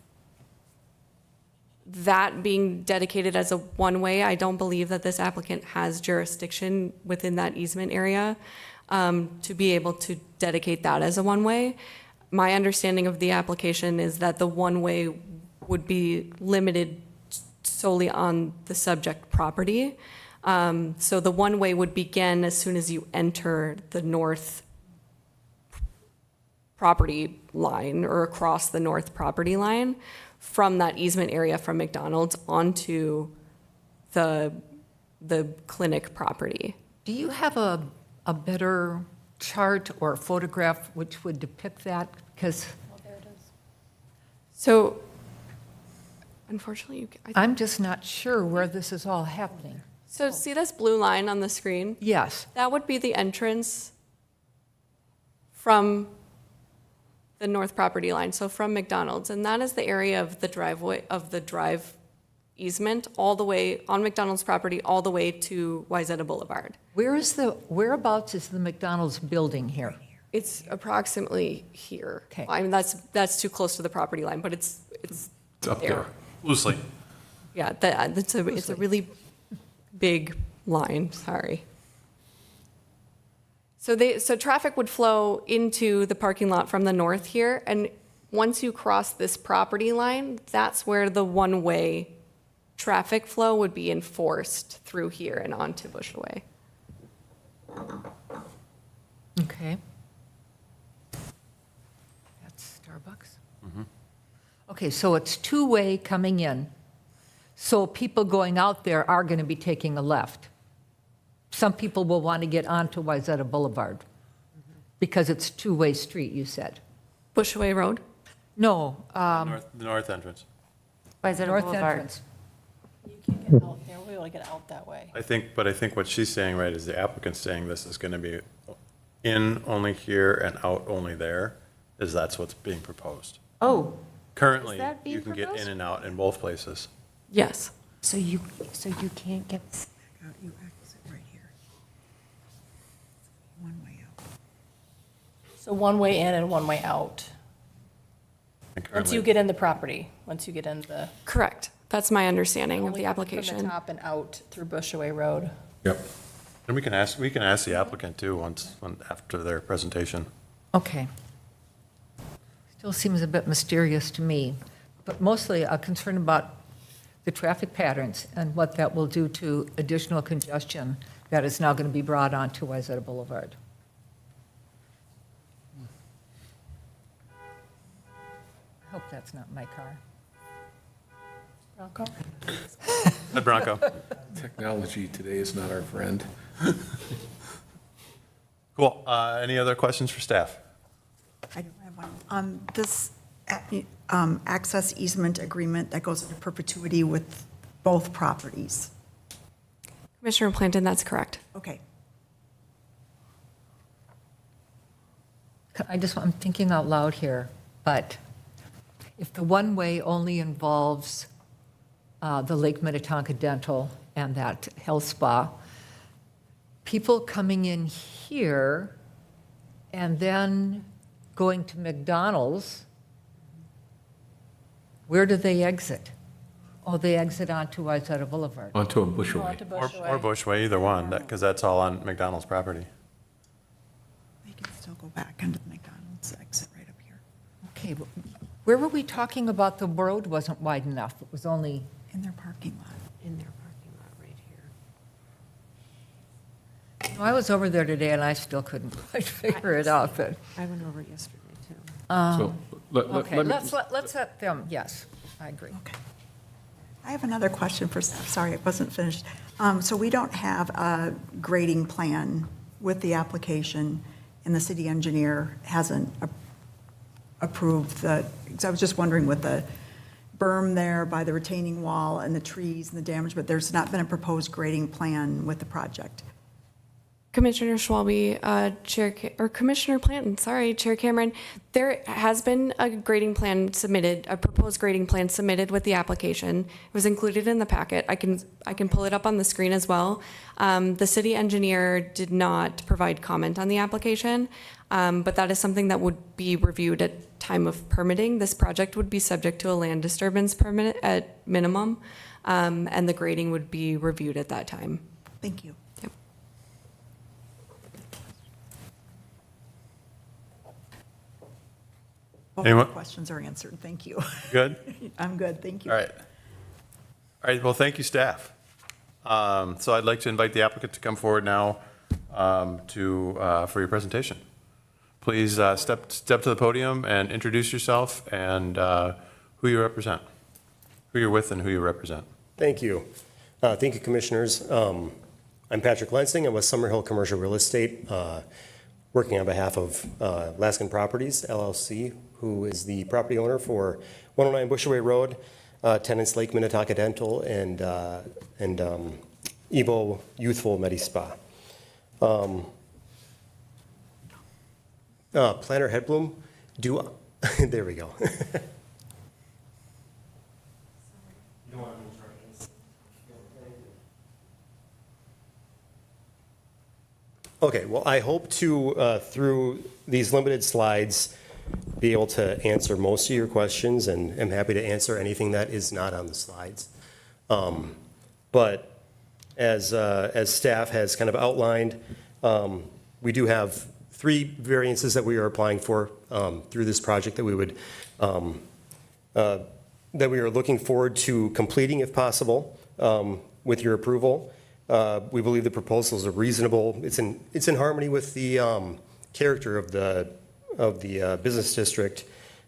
that being dedicated as a one-way, I don't believe that this applicant has jurisdiction within that easement area to be able to dedicate that as a one-way. My understanding of the application is that the one-way would be limited solely on the subject property. So the one-way would begin as soon as you enter the north property line or across the north property line from that easement area from McDonald's onto the clinic property. Do you have a better chart or photograph which would depict that? Because So unfortunately, I'm just not sure where this is all happening. so see this blue line on the screen? Yes, That would be the entrance from the north property line, so from McDonald's. And that is the area of the driveway, of the drive easement, all the way on McDonald's property, all the way to Wayzata Boulevard. whereabouts is the McDonald's building here? It's approximately here. Okay. I mean, that's too close to the property line, but it's It's up there. there. Loosely. Yeah, it's a really big line, sorry. So traffic would flow into the parking lot from the north here, and once you cross this property line, that's where the one-way traffic flow would be enforced through here and onto Bushaway. Okay. That's Starbucks? Okay, so it's two-way coming in. So people going out there are going to be taking a left. Some people will want to get onto Wayzata Boulevard because it's two-way street, you said. Bushaway Road? No, The north entrance. Wayzata north Boulevard. entrance. You can't get out there, we'll be able to get out that way. I think what she's saying, right, is the applicant's saying this is going to be in only here and out only there, is that's what's being proposed. Oh, Currently, that being you can get proposed? in and out in both places. Yes. so you can't get, You exit right here. One way out. So one way in and one way out, And once you currently- get in the property, once you get in the. Correct. That's my understanding of only the coming From application. the top and out through Bushaway Road. Yep. And we can ask the applicant too, after their presentation. Okay. Still seems a bit mysterious to me, but mostly a concern about the traffic patterns and what that will do to additional congestion that is now going to be brought onto Wayzata Boulevard. I hope that's not my car. Bronco? Ed Bronco. Technology today is not our friend. Cool. Any other questions for staff? I do have one. This access easement agreement that goes into perpetuity with both properties. Commissioner Planton, that's correct. Okay. I'm thinking out loud here, but if the one-way only involves the Lake Minnetonka Dental and that health spa, people coming in here and then going to McDonald's, where do they exit? Oh, they exit onto Wayzata Boulevard. Onto a Bushaway. Onto Or Bushway, either one, because that's all on McDonald's property. They can still go back into the McDonald's exit right up here Okay, but where were we talking about the road wasn't wide enough? It was only, in their parking lot. In their parking lot right here. I was over there today and I still couldn't quite figure it out, but, I went over yesterday, too. So okay, let me, let's let them, yes, I agree. Okay. I have another question for staff. Sorry, it wasn't finished. So we don't have a grading plan with the application, and the city engineer hasn't approved the, because I was just wondering with the berm there by the retaining wall and the trees and the damage, but there's not been a proposed grading plan with the project. Commissioner Schwalbe, Commissioner Planton, sorry, Chair Cameron, there has been a grading plan submitted, a proposed grading plan submitted with the application. It was included in the packet. I can pull it up on the screen as well. The city engineer did not provide comment on the application, but that is something that would be reviewed at time of permitting. This project would be subject to a land disturbance permit at minimum, and the grading would be reviewed at that time. Thank you. Both my Anyone? questions are answered. Thank you. Good? I'm good. Thank you. All right. All right, well, thank you, staff. So I'd like to invite the applicant to come forward now for your presentation. Please step to the podium and introduce yourself and who you represent, who you're with and who you represent. Thank you. Thank you, Commissioners. I'm Patrick Lansing. I'm with Summerhill Commercial Real Estate, working on behalf of Laskin Properties, LLC, who is the property owner for 109 Bushaway Road, tenants Lake Minnetonka Dental and Evo Youthful Medi Spa. Planner Headbloom, there we go. Okay, well, I hope to, through these limited slides, be able to answer most of your questions, and I'm happy to answer anything that is not on the slides. But as staff has kind of outlined, we do have 3 variances that we are applying for through this project that we would, that we are looking forward to completing if possible with your approval. We believe the proposals are reasonable. It's in harmony with the character of the business district.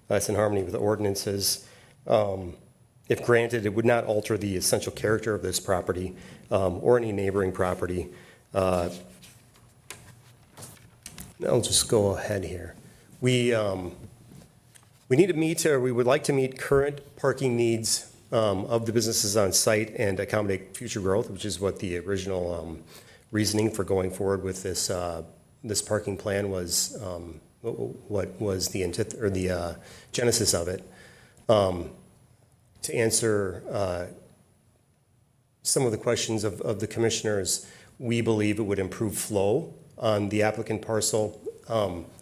It's in harmony with the ordinances. If granted, it would not alter the essential character of this property or any neighboring property. I'll just go ahead here. We need to meet, or we would like to meet current parking needs of the businesses on site and accommodate future growth, which is what the original reasoning for going forward with this parking plan was, what was the genesis of it. To answer some of the questions of the commissioners, we believe it would improve flow on the applicant parcel,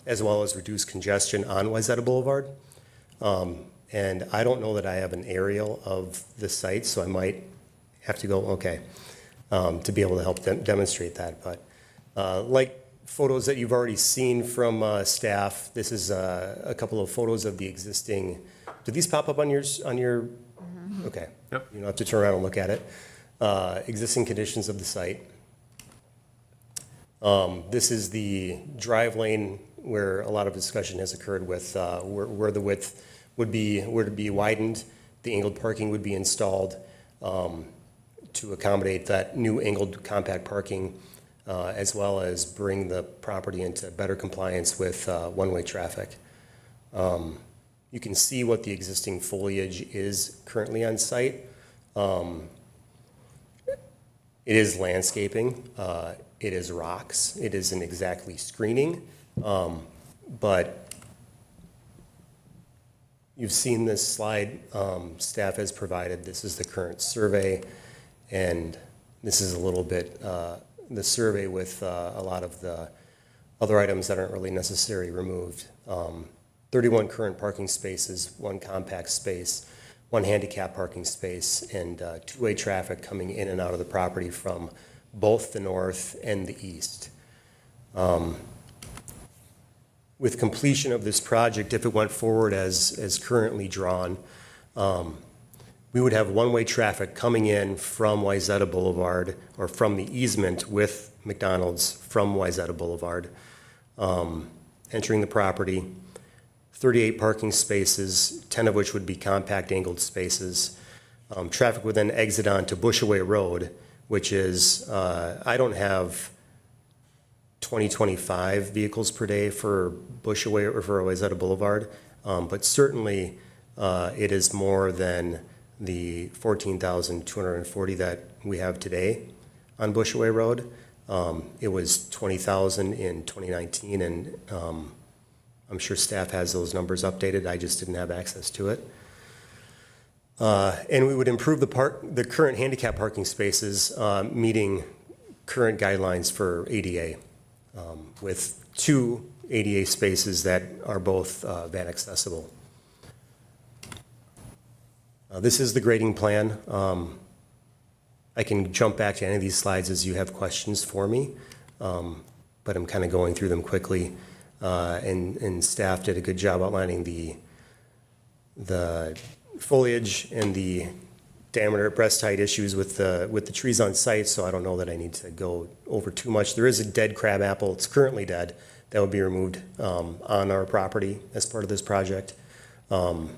as well as reduce congestion on Wayzata Boulevard. And I don't know that I have an aerial of the site, so I might have to go, to be able to help demonstrate that. But like photos that you've already seen from staff, this is a couple of photos of the existing. Did these pop up on your Okay. Yep. You don't have to turn around and look at it. Existing conditions of the site. This is the drive lane where a lot of discussion has occurred with where the width would be widened, the angled parking would be installed to accommodate that new angled compact parking, as well as bring the property into better compliance with one-way traffic. You can see what the existing foliage is currently on site. It is landscaping, it is rocks, it isn't exactly screening, but you've seen this slide staff has provided. This is the current survey, and this is a little bit the survey with a lot of the other items that aren't really necessary removed. 31 current parking spaces, 1 compact space, 1 handicap parking space, and two-way traffic coming in and out of the property from both the north and the east. With completion of this project, if it went forward as currently drawn, we would have one-way traffic coming in from Wayzata Boulevard, or from the easement with McDonald's from Wayzata Boulevard, entering the property. 38 parking spaces, 10 of which would be compact angled spaces. Traffic would then exit onto Bushaway Road, which is, I don't have 2025 vehicles per day for Bushaway or for Wayzata Boulevard, but certainly it is more than the 14,240 that we have today on Bushaway Road. It was 20,000 in 2019, and I'm sure staff has those numbers updated. I just didn't have access to it. And we would improve the current handicap parking spaces, meeting current guidelines for ADA, with 2 ADA spaces that are both van accessible. This is the grading plan. I can jump back to any of these slides as you have questions for me, but I'm kind of going through them quickly. And staff did a good job outlining the foliage and the diameter breast height issues with the trees on site, so I don't know that I need to go over too much. There is a dead crab apple, it's currently dead, that would be removed on our property as part of this project, and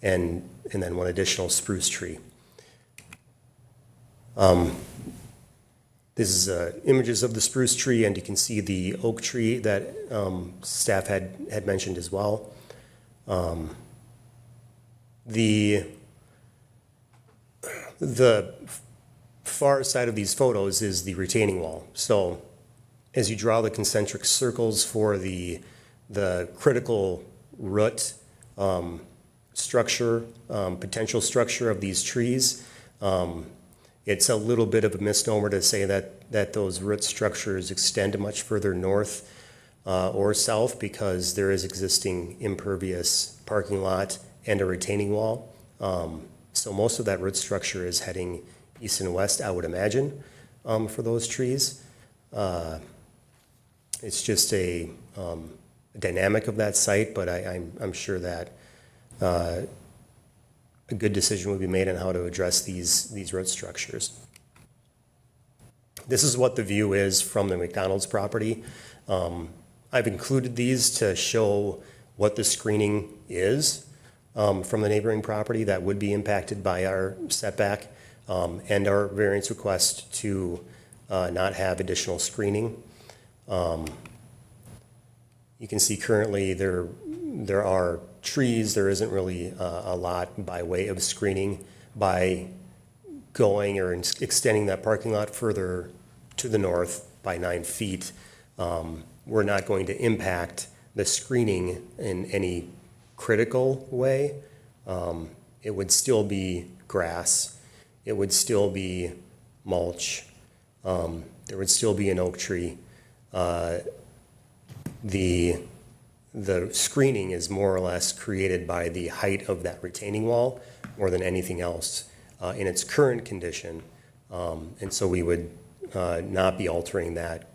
then 1 additional spruce tree. This is images of the spruce tree, and you can see the oak tree that staff had mentioned as well. The far side of these photos is the retaining wall. So as you draw the concentric circles for the critical root structure, potential structure of these trees, it's a little bit of a misnomer to say that those root structures extend much further north or south, because there is existing impervious parking lot and a retaining wall. So most of that root structure is heading east and west, I would imagine, for those trees. It's just a dynamic of that site, but I'm sure that a good decision would be made on how to address these root structures. This is what the view is from the McDonald's property. I've included these to show what the screening is from the neighboring property that would be impacted by our setback and our variance request to not have additional screening. You can see currently there are trees. There isn't really a lot by way of screening. By going or extending that parking lot further to the north by 9 feet, we're not going to impact the screening in any critical way. It would still be grass. It would still be mulch. There would still be an oak tree. The screening is more or less created by the height of that retaining wall more than anything else in its current condition. And so we would not be altering that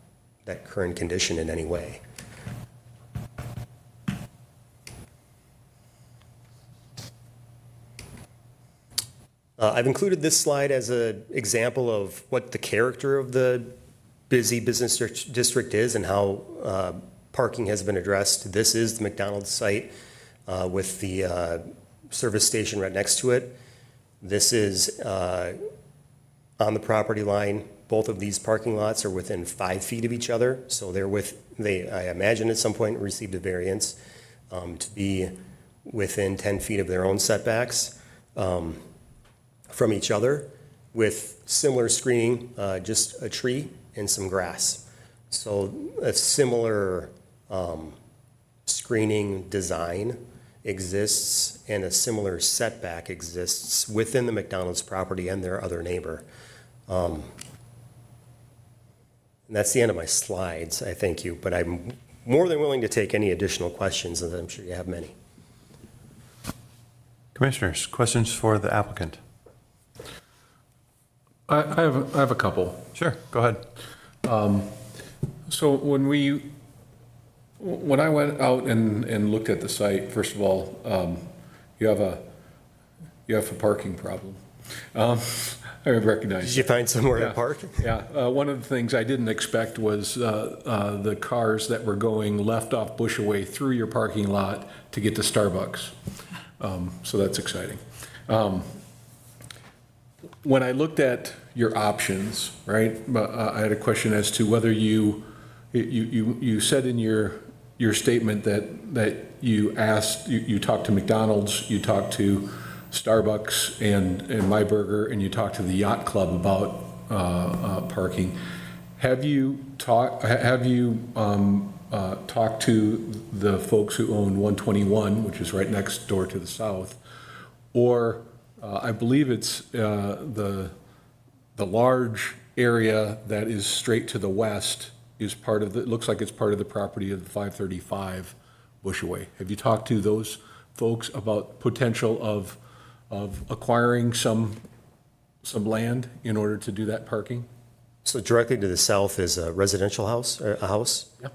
current condition in any way. I've included this slide as an example of what the character of the busy business district is and how parking has been addressed. This is the McDonald's site with the service station right next to it. This is on the property line. Both of these parking lots are within 5 feet of each other, so I imagine at some point received a variance to be within 10 feet of their own setbacks from each other with similar screening, just a tree and some grass. So a similar screening design exists and a similar setback exists within the McDonald's property and their other neighbor. And that's the end of my slides. I thank you, but I'm more than willing to take any additional questions, and I'm sure you have many. Commissioners, questions for the applicant? I have a couple. Sure, go ahead. So when I went out and looked at the site, first of all, you have a parking problem. I recognize. Did you find somewhere to park? Yeah, one of the things I didn't expect was the cars that were going left off Bushaway through your parking lot to get to Starbucks. So that's exciting. When I looked at your options, right, I had a question as to whether you said in your statement that you talked to McDonald's, you talked to Starbucks and My Burger, and you talked to the yacht club about parking. Have you talked to the folks who own 121, which is right next door to the south, or I believe it's the large area that is straight to the west is part of it looks like it's part of the property of the 535 Bushaway. Have you talked to those folks about potential of acquiring some land in order to do that parking? So directly to the south is a residential house, or a house. Yep.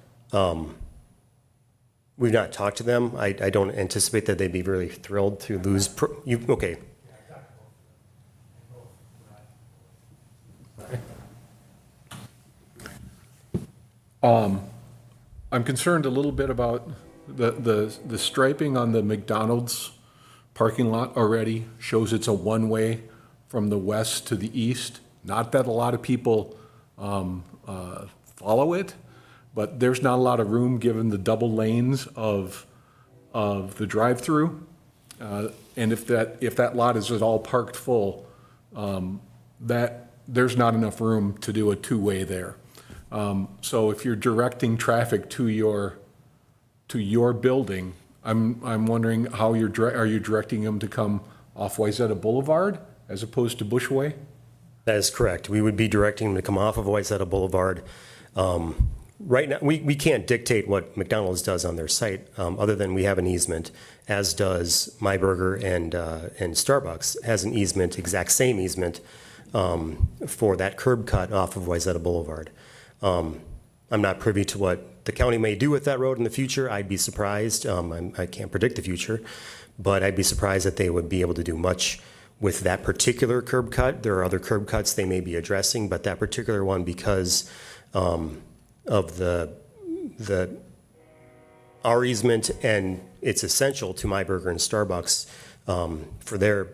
We've not talked to them. I don't anticipate that they'd be really thrilled to lose. Okay. I'm concerned a little bit about the striping on the McDonald's parking lot already shows it's a one-way from the west to the east. Not that a lot of people follow it, but there's not a lot of room given the double lanes of the drive-through. And if that lot is at all parked full, that there's not enough room to do a two-way there. So if you're directing traffic to your building, I'm wondering how are you directing them to come off Wayzata Boulevard as opposed to Bushaway? That is correct. We would be directing them to come off of Wayzata Boulevard. Right now, we can't dictate what McDonald's does on their site, other than we have an easement, as does My Burger and Starbucks has an easement, exact same easement, for that curb cut off of Wayzata Boulevard. I'm not privy to what the county may do with that road in the future. I'd be surprised. I can't predict the future, but I'd be surprised that they would be able to do much with that particular curb cut. There are other curb cuts they may be addressing, but that particular one, because of our easement, and it's essential to My Burger and Starbucks for their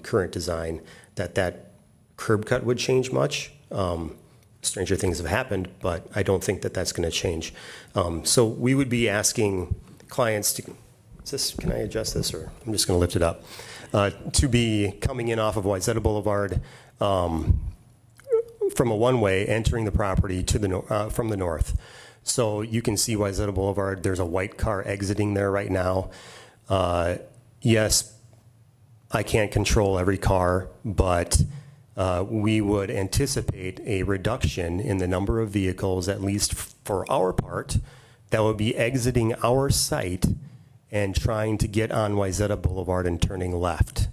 current design, that curb cut would change much. Stranger things have happened, but I don't think that that's going to change. So we would be asking clients to, can I adjust this, or I'm just going to lift it up, to be coming in off of Wayzata Boulevard from a one-way, entering the property to from the north. So you can see Wayzata Boulevard. There's a white car exiting there right now. Yes, I can't control every car, but we would anticipate a reduction in the number of vehicles, at least for our part, that would be exiting our site and trying to get on Wayzata Boulevard and turning left.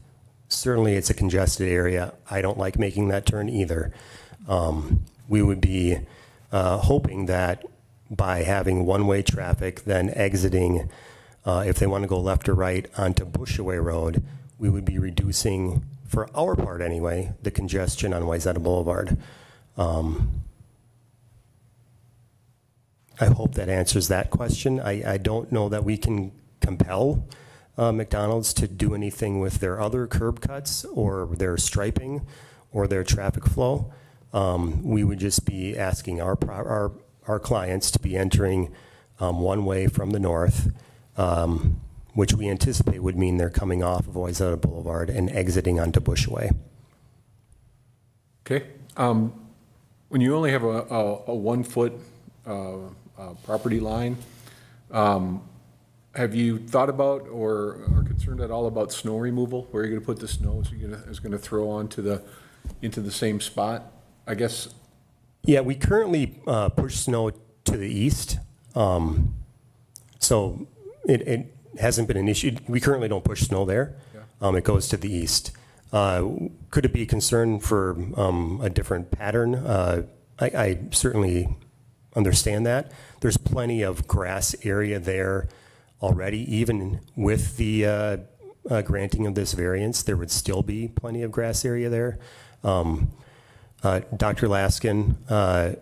Certainly, it's a congested area. I don't like making that turn either. We would be hoping that by having one-way traffic, then exiting, if they want to go left or right onto Bushaway Road, we would be reducing for our part anyway, the congestion on Wayzata Boulevard. I hope that answers that question. I don't know that we can compel McDonald's to do anything with their other curb cuts or their striping or their traffic flow. We would just be asking our clients to be entering one way from the north, which we anticipate would mean they're coming off of Wayzata Boulevard and exiting onto Bushaway. Okay. When you only have a 1 foot property line, have you thought about or are concerned at all about snow removal? Where are you going to put the snow? Is going to throw into the same spot? I guess. Yeah, we currently push snow to the east, so it hasn't been an issue. We currently don't push snow there. Yeah. It goes to the east. Could it be a concern for a different pattern? I certainly understand that. There's plenty of grass area there already. Even with the granting of this variance, there would still be plenty of grass area there. Dr. Laskin,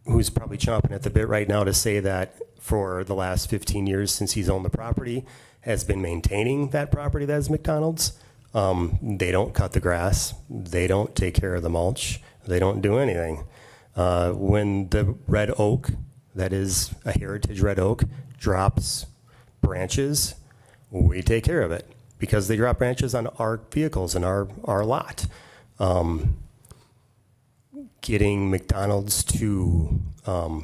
who's probably chomping at the bit right now to say that for the last 15 years since he's owned the property, has been maintaining that property that is McDonald's. They don't cut the grass. They don't take care of the mulch. They don't do anything. When the red oak, that is a heritage red oak, drops branches, we take care of it because they drop branches on our vehicles and our lot. Getting McDonald's to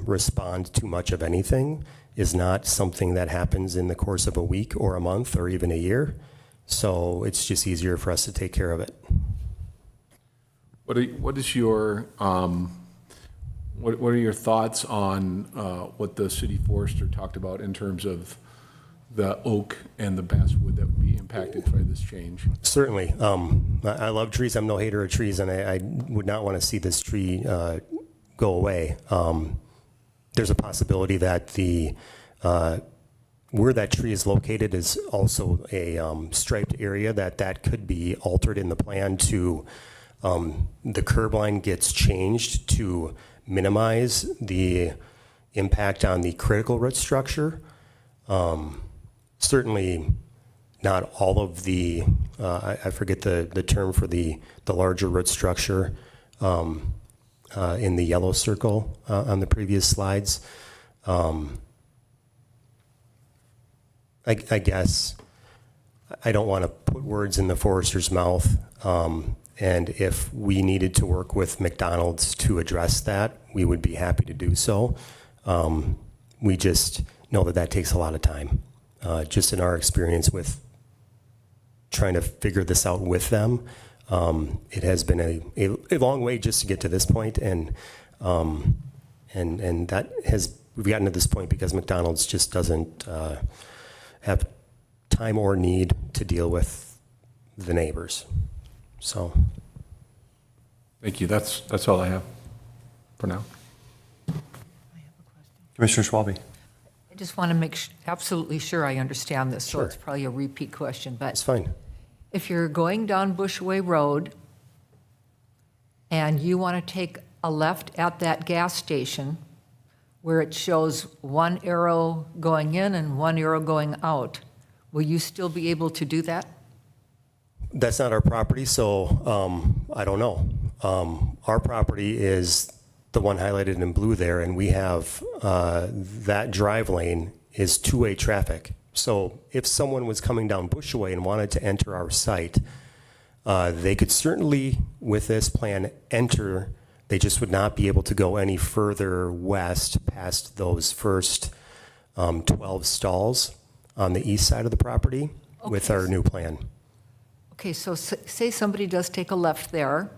respond to much of anything is not something that happens in the course of a week or a month or even a year. So it's just easier for us to take care of it. What is your what are your thoughts on what the city forester talked about in terms of the oak and the basswood that would be impacted by this change? Certainly. I love trees. I'm no hater of trees, and I would not want to see this tree go away. There's a possibility that the where that tree is located is also a striped area that could be altered in the plan to the curb line gets changed to minimize the impact on the critical root structure. Certainly not all of the, I forget the term for the larger root structure in the yellow circle on the previous slides. I guess I don't want to put words in the forester's mouth. And if we needed to work with McDonald's to address that, we would be happy to do so. We just know that takes a lot of time. Just in our experience with trying to figure this out with them, it has been a long way just to get to this point, and that we've gotten to this point because McDonald's just doesn't have time or need to deal with the neighbors. So, Thank you. That's all I have for now. Commissioner Schwalbe. I just want to make absolutely sure I understand this, so Sure. it's probably a repeat question, but it's fine. if you're going down Bushaway Road and you want to take a left at that gas station where it shows one arrow going in and one arrow going out, will you still be able to do that? That's not our property, so I don't know. Our property is the one highlighted in blue there, and we have that drive lane is two-way traffic. So if someone was coming down Bushaway and wanted to enter our site, they could certainly, with this plan, enter. They just would not be able to go any further west past those first 12 stalls on the east side of the property with our new plan. Okay, so say somebody does take a left there,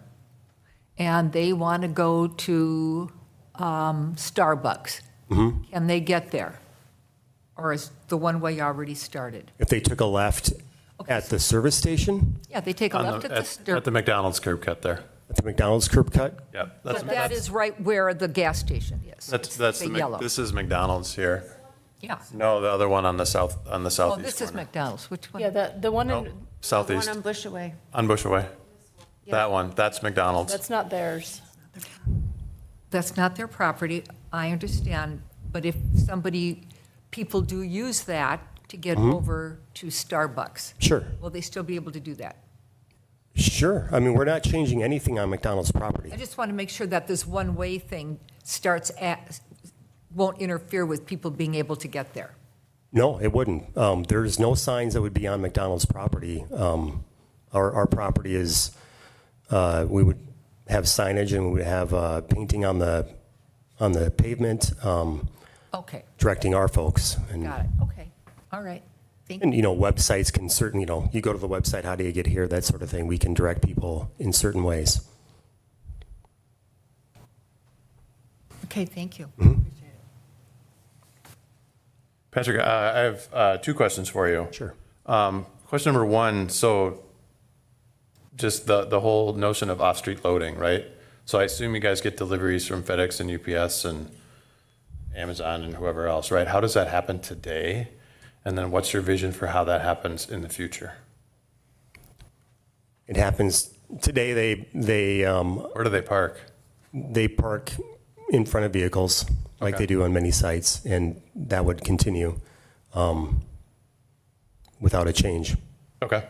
and they want to go to Starbucks. Can they get there? Or is the one-way already started? If they took a left at the service station, Yeah, they take a left At the McDonald's curb cut there. at the McDonald's curb cut, Yeah. But that is right where the gas station is. That's the the yellow. this is McDonald's here. Yeah. No, the other one on the south Oh, southeast this is corner. McDonald's. Which one? Yeah, the one in, southeast, One on Bushaway. on Bushaway. Yeah. That one, that's McDonald's. That's not theirs. That's not their property, I understand, but if people do use that to get over to Starbucks, Sure, will they still be able to do that? sure. I mean, we're not changing anything on McDonald's property. I just want to make sure that this one-way thing won't interfere with people being able to get there. No, it wouldn't. There's no signs that would be on McDonald's property. Our property is, we would have signage and we would have painting on the pavement, Okay, directing our folks. And, got it, okay, all right, thank you. and, websites can certainly, you go to the website, how do you get here, that sort of thing. We can direct people in certain ways. Okay, thank you. Patrick, I have 2 questions for you. Sure. Question number 1, so just the whole notion of off-street loading, right? So I assume you guys get deliveries from FedEx and UPS and Amazon and whoever else, right? How does that happen today? And then what's your vision for how that happens in the future? It happens today. Where do they park? They park in front of vehicles like Okay. they do on many sites, and that would continue without a change. Okay.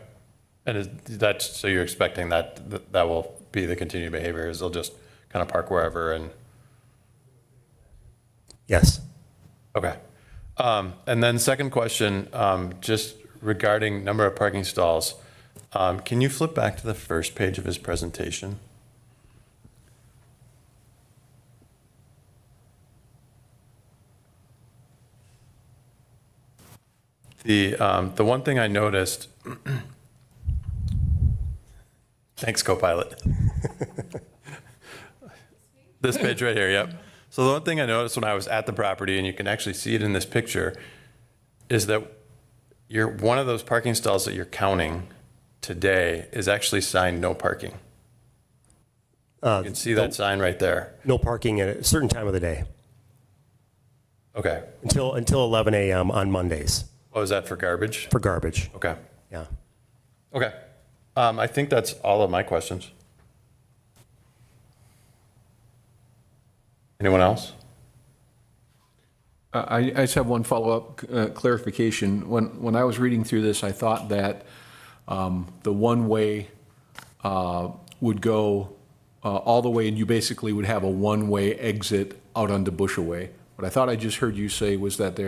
And is that, so you're expecting that will be the continued behavior, is they'll just kind of park wherever and, Yes. okay. And then second question, just regarding number of parking stalls. Can you flip back to the first page of his presentation? The one thing I noticed, thanks, Copilot. This page right here, yep. So the one thing I noticed when I was at the property, and you can actually see it in this picture, is that one of those parking stalls that you're counting today is actually signed no parking. You can see that sign right there. No parking at a certain time of the day Okay. until 11 a.m. on Mondays Oh, is that for garbage? for garbage. Okay. Yeah. Okay. I think that's all of my questions. Anyone else? I just have one follow-up clarification. When I was reading through this, I thought that the one-way would go all the way, and you basically would have a one-way exit out onto Bushaway. What I thought I just heard you say was that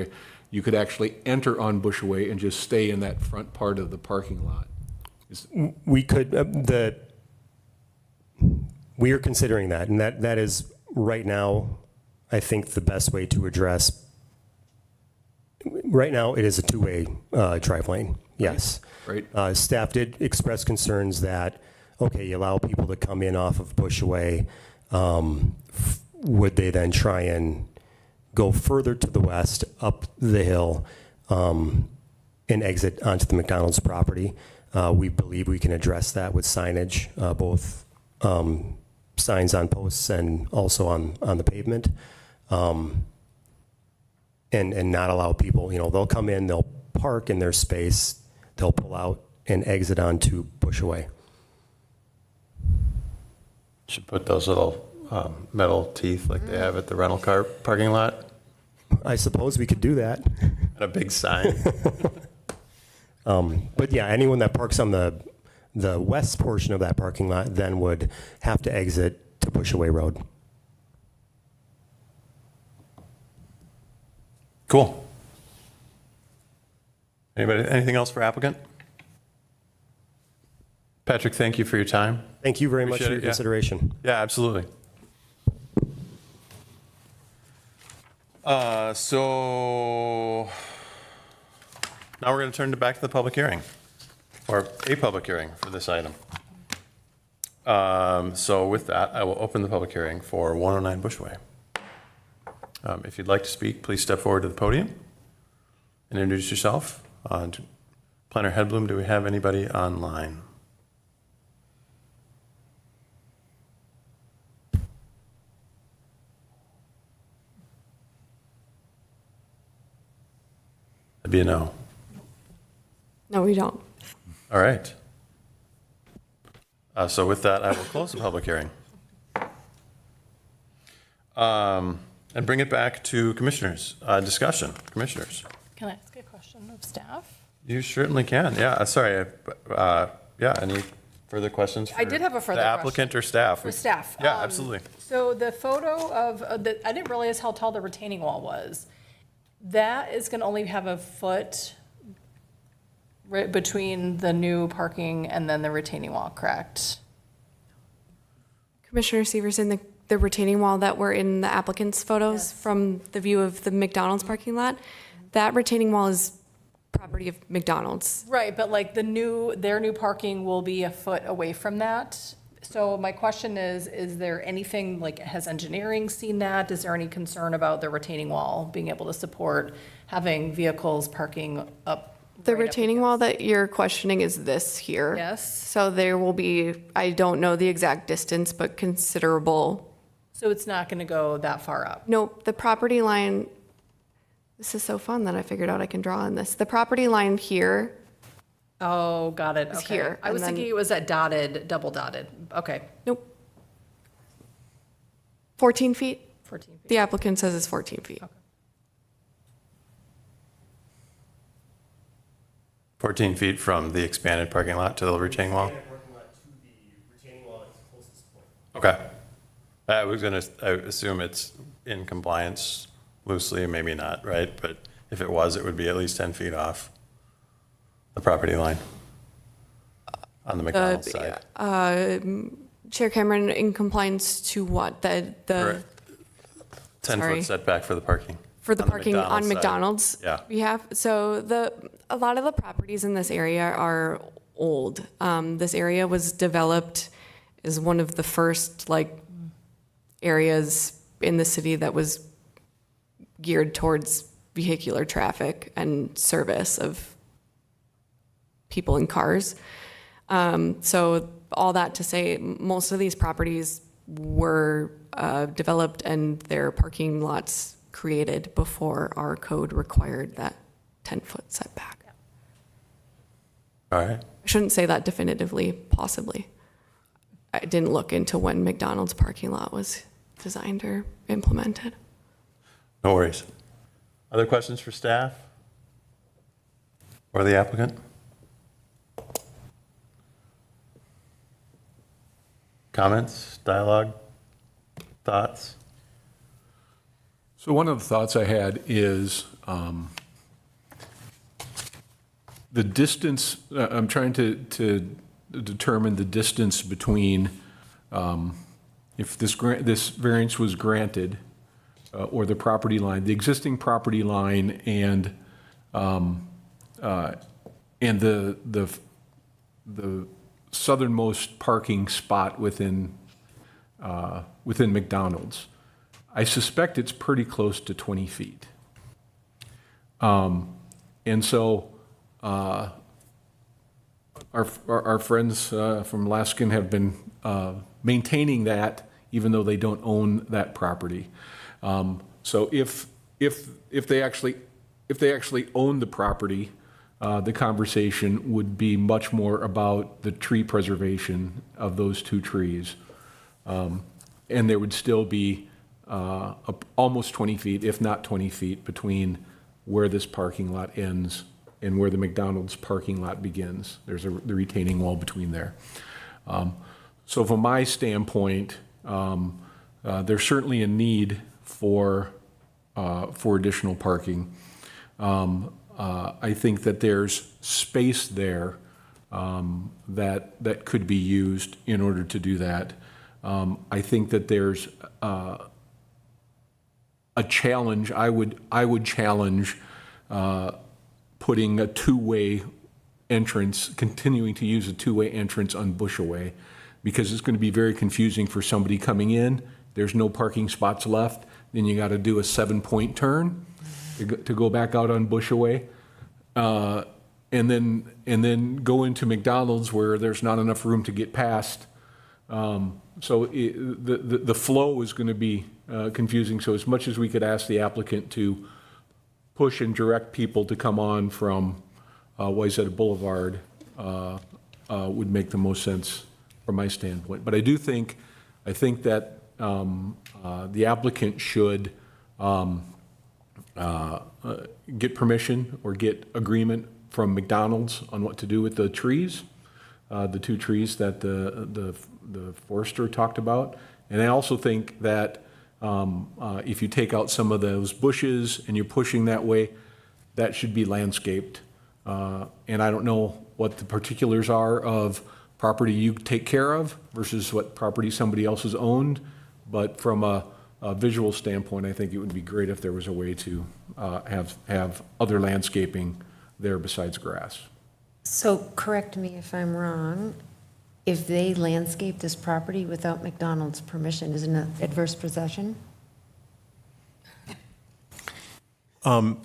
you could actually enter on Bushaway and just stay in that front part of the parking lot. We could, we are considering that, and that is right now, I think, the best way to address. Right now, it is a two-way drive lane, yes. Right. Staff did express concerns that, okay, you allow people to come in off of Bushaway, would they then try and go further to the west, up the hill, and exit onto the McDonald's property? We believe we can address that with signage, both signs on posts and also on the pavement, and not allow people, they'll come in, they'll park in their space, they'll pull out and exit onto Bushaway. Should put those little metal teeth like they have at the rental car parking lot I suppose we could do that. and a big sign. But yeah, anyone that parks on the west portion of that parking lot then would have to exit to Bushaway Road. Cool. Anybody, anything else for applicant? Patrick, thank you for your time. Thank you very much Appreciate for your it, yeah. consideration. Yeah, absolutely. So now we're going to turn back to the public hearing, or a public hearing for this item. So with that, I will open the public hearing for 109 Bushway. If you'd like to speak, please step forward to the podium and introduce yourself. Planner Headbloom, do we have anybody online? That'd be a no. No, we don't. All right. So with that, I will close the public hearing. And bring it back to commissioners. Discussion, commissioners. Can I ask a question of staff? You certainly can. Yeah, sorry. Yeah, any further questions? I did have a further The applicant or staff? For staff. Yeah, absolutely. So the photo of, I didn't realize how tall the retaining wall was. That is going to only have a foot right between the new parking and then the retaining wall, correct? Commissioner Severson, the retaining wall that were in the applicant's photos Yes. from the view of the McDonald's parking lot, that retaining wall is property of McDonald's. Right, but like their new parking will be a foot away from that. So my question is there anything, like, has engineering seen that? Is there any concern about the retaining wall being able to support having vehicles parking up? The right up retaining wall against- that you're questioning is this here. Yes, So there will be, I don't know the exact distance, but considerable. so it's not gonna go that far up? Nope, the property line, this is so fun that I figured out I can draw on this. The property line here, Oh, got it, It's okay. here, I was and then- thinking it was that dotted, double dotted, okay, nope. 14 feet? 14 feet. The applicant says it's 14 feet. 14 feet from the expanded parking lot to the retaining wall? Okay. I assume it's in compliance loosely, maybe not, right? But if it was, it would be at least 10 feet off the property line on the McDonald's side. Chair Cameron, in compliance to what? The 10-foot sorry. setback for the parking. For the on parking on side. McDonald's? Yeah. We have, so a lot of the properties in this area are old. This area was developed as one of the first, like, areas in the city that was geared towards vehicular traffic and service of people and cars. So all that to say, most of these properties were developed and their parking lots created before our code required that 10-foot setback. All right. I shouldn't say that definitively, possibly. I didn't look into when McDonald's parking lot was designed or implemented. No worries. Other questions for staff? Or the applicant? Comments, dialogue, thoughts? So one of the thoughts I had is the distance, I'm trying to determine the distance between, if this variance was granted, or the property line, the existing property line and the southernmost parking spot within McDonald's. I suspect it's pretty close to 20 feet. And so our friends from Laskin have been maintaining that, even though they don't own that property. So if they actually own the property, the conversation would be much more about the tree preservation of those two trees. And there would still be almost 20 feet, if not 20 feet, between where this parking lot ends and where the McDonald's parking lot begins. There's the retaining wall between there. So from my standpoint, there's certainly a need for additional parking. I think that there's space there that could be used in order to do that. I think that there's a challenge. I would challenge putting a two-way entrance, continuing to use a two-way entrance on Bushaway, because it's going to be very confusing for somebody coming in. There's no parking spots left. Then you got to do a 7-point turn to go back out on Bushaway, and then go into McDonald's where there's not enough room to get past. So the flow is going to be confusing. So as much as we could ask the applicant to push and direct people to come on from Wayzata Boulevard would make the most sense from my standpoint. But I think that the applicant should get permission or get agreement from McDonald's on what to do with the trees, the 2 trees that the forester talked about. And I also think that if you take out some of those bushes and you're pushing that way, that should be landscaped. And I don't know what the particulars are of property you take care of versus what property somebody else has owned. But from a visual standpoint, I think it would be great if there was a way to have other landscaping there besides grass. So correct me if I'm wrong, if they landscape this property without McDonald's permission, is it an adverse possession?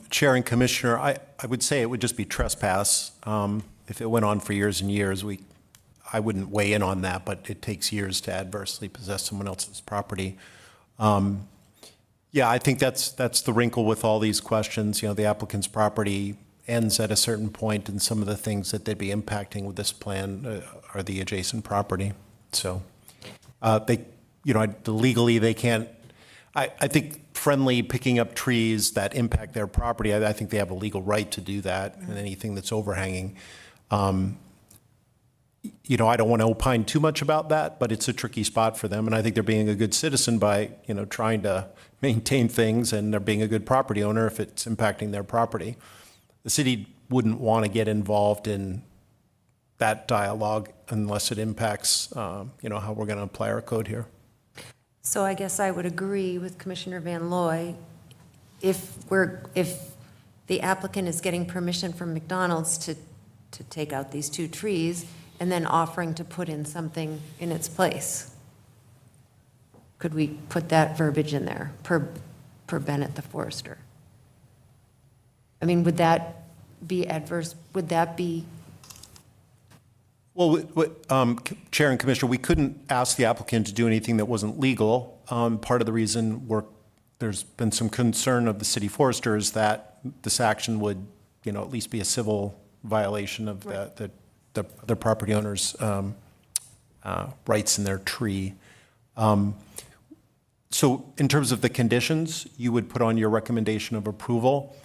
Chair and Commissioner, I would say it would just be trespass. If it went on for years and years, I wouldn't weigh in on that, but it takes years to adversely possess someone else's property. Yeah, I think that's the wrinkle with all these questions. You know, the applicant's property ends at a certain point, and some of the things that they'd be impacting with this plan are the adjacent property. So legally, they can't, I think friendly picking up trees that impact their property, I think they have a legal right to do that, and anything that's overhanging. I don't want to opine too much about that, but it's a tricky spot for them, and I think they're being a good citizen by, trying to maintain things, and they're being a good property owner if it's impacting their property. The city wouldn't want to get involved in that dialogue unless it impacts, how we're going to apply our code here. So I guess I would agree with Commissioner Van Looy. If the applicant is getting permission from McDonald's to take out these 2 trees and then offering to put in something in its place, could we put that verbiage in there per Bennett the forester? I mean, would that be adverse? Would that be? Well, Chair and Commissioner, we couldn't ask the applicant to do anything that wasn't legal. Part of the reason there's been some concern of the city forester is that this action would, at least be a civil violation of the property owner's rights in their tree. So in terms of the conditions, you would put on your recommendation of approval.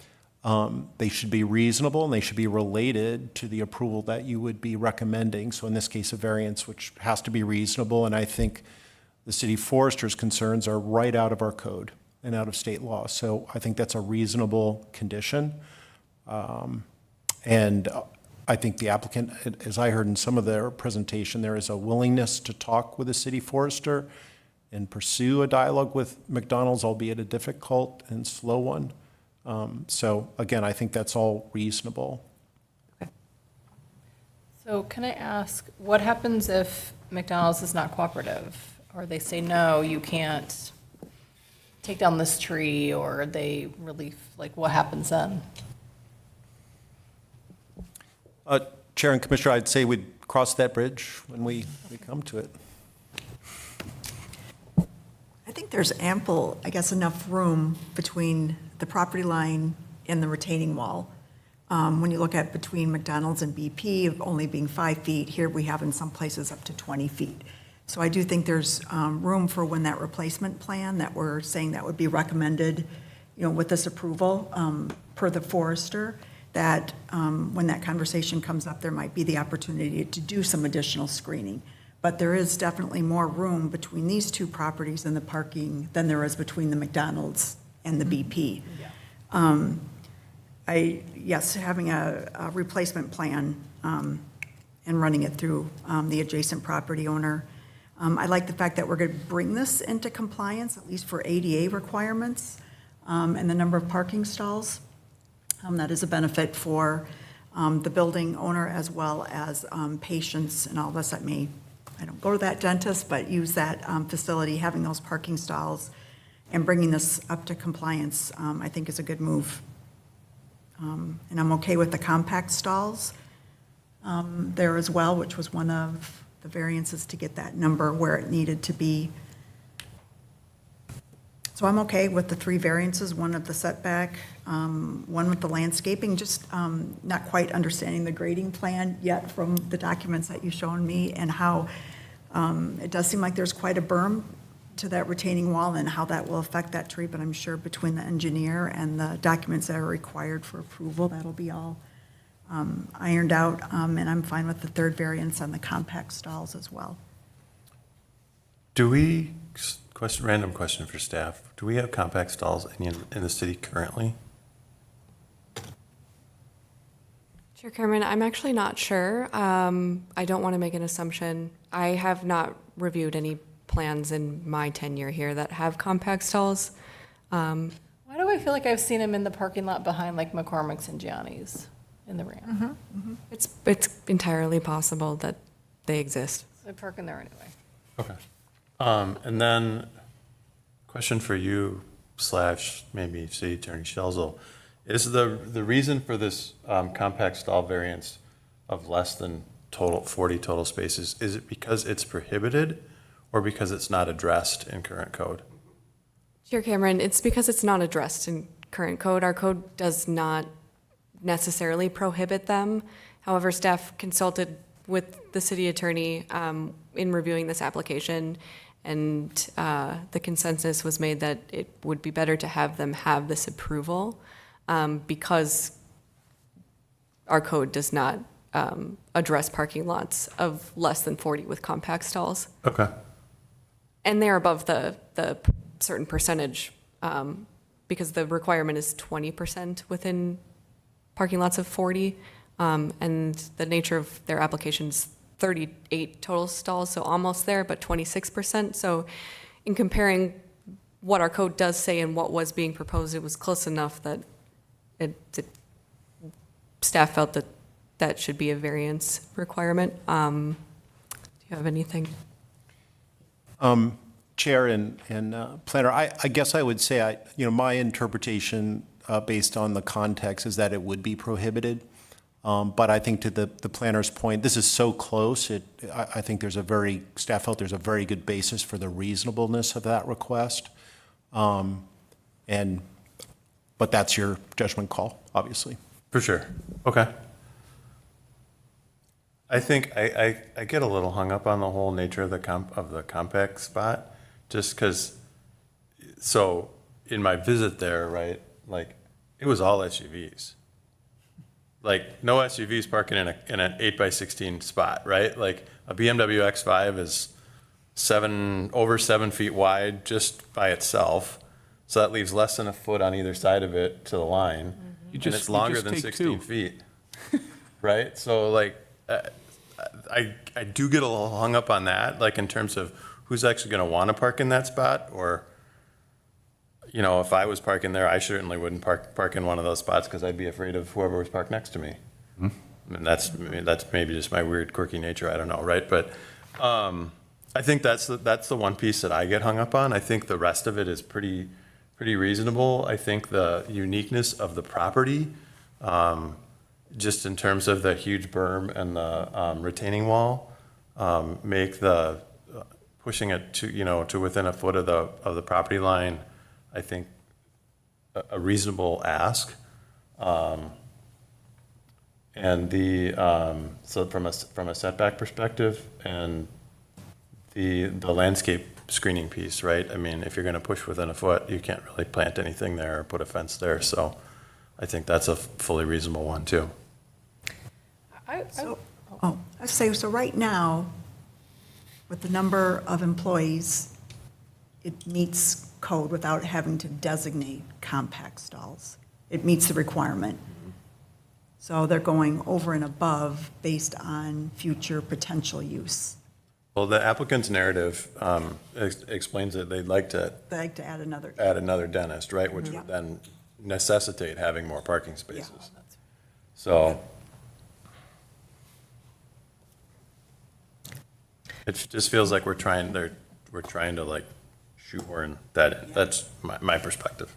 They should be reasonable, and they should be related to the approval that you would be recommending. So in this case, a variance, which has to be reasonable, and I think the city forester's concerns are right out of our code and out of state law. So I think that's a reasonable condition. And I think the applicant, as I heard in some of their presentation, there is a willingness to talk with the city forester and pursue a dialogue with McDonald's, albeit a difficult and slow one. So again, I think that's all reasonable. So can I ask, what happens if McDonald's is not cooperative? Or they say, no, you can't take down this tree, or they really, what happens then? Chair and Commissioner, I'd say we'd cross that bridge when we come to it. I think there's ample, enough room between the property line and the retaining wall. When you look at between McDonald's and BP of only being 5 feet, here we have in some places up to 20 feet. So I do think there's room for when that replacement plan that we're saying that would be recommended, with this approval per the forester, that when that conversation comes up, there might be the opportunity to do some additional screening. But there is definitely more room between these 2 properties and the parking than there is between the McDonald's and the BP. Yes, having a replacement plan and running it through the adjacent property owner. I like the fact that we're going to bring this into compliance, at least for ADA requirements, and the number of parking stalls. That is a benefit for the building owner as well as patients and all of us that I don't go to that dentist, but use that facility. Having those parking stalls and bringing this up to compliance, I think is a good move. And I'm okay with the compact stalls there as well, which was one of the variances to get that number where it needed to be. So I'm okay with the 3 variances, one of the setback, one with the landscaping, just not quite understanding the grading plan yet from the documents that you've shown me, and how it does seem like there's quite a berm to that retaining wall and how that will affect that tree, but I'm sure between the engineer and the documents that are required for approval, that'll be all ironed out, and I'm fine with the 3rd variance on the compact stalls as well. Do we, random question for staff, do we have compact stalls in the city currently? Chair Cameron, I'm actually not sure. I don't want to make an assumption. I have not reviewed any plans in my tenure here that have compact stalls. Why do I feel like I've seen them in the parking lot behind like McCormick's and Gianni's in the ramp? It's entirely possible that they exist. They park in there anyway. Okay. And then, question for you / maybe City Attorney Shelzel. Is the reason for this compact stall variance of less than 40 total spaces, is it because it's prohibited or because it's not addressed in current code? Chair Cameron, it's because it's not addressed in current code. Our code does not necessarily prohibit them. However, staff consulted with the city attorney in reviewing this application, and the consensus was made that it would be better to have them have this approval because our code does not address parking lots of less than 40 with compact stalls. Okay. And they're above the certain percentage because the requirement is 20% within parking lots of 40. And the nature of their application's 38 total stalls, so almost there, but 26%. So in comparing what our code does say and what was being proposed, it was close enough that staff felt that that should be a variance requirement. Do you have anything? Chair and Planner, I guess I would say, my interpretation based on the context is that it would be prohibited. But I think to the planner's point, this is so close, I think staff felt there's a very good basis for the reasonableness of that request. But that's your judgment call, obviously. For sure. Okay. I think I get a little hung up on the whole nature of the compact spot, just because, so in my visit there, right, like, it was all SUVs. Like, no SUVs parking in an 8x16 spot, right? Like, a BMW X5 is over 7 feet wide just by itself. So that leaves less than a foot on either side of it to the line. And it's longer than 16 feet, right? So, like, I do get a little hung up on that, like, in terms of who's actually going to want to park in that spot, or, if I was parking there, I certainly wouldn't park in one of those spots because I'd be afraid of whoever was parked next to me. And that's maybe just my weird, quirky nature. I don't know, right? But I think that's the one piece that I get hung up on. I think the rest of it is pretty reasonable. I think the uniqueness of the property, just in terms of the huge berm and the retaining wall, make the pushing it to within a foot of the property line, I think, a reasonable ask. And so from a setback perspective and the landscape screening piece, right? I mean, if you're going to push within a foot, you can't really plant anything there or put a fence there. So I think that's a fully reasonable one too. I say, so right now, with the number of employees, it meets code without having to designate compact stalls. It meets the requirement. So they're going over and above based on future potential use. Well, the applicant's narrative explains that they'd like to They like to add another. dentist, right? Which Yeah. would then necessitate having more parking Yeah. spaces. So it just feels like we're trying to like shoehorn that in. That's my perspective.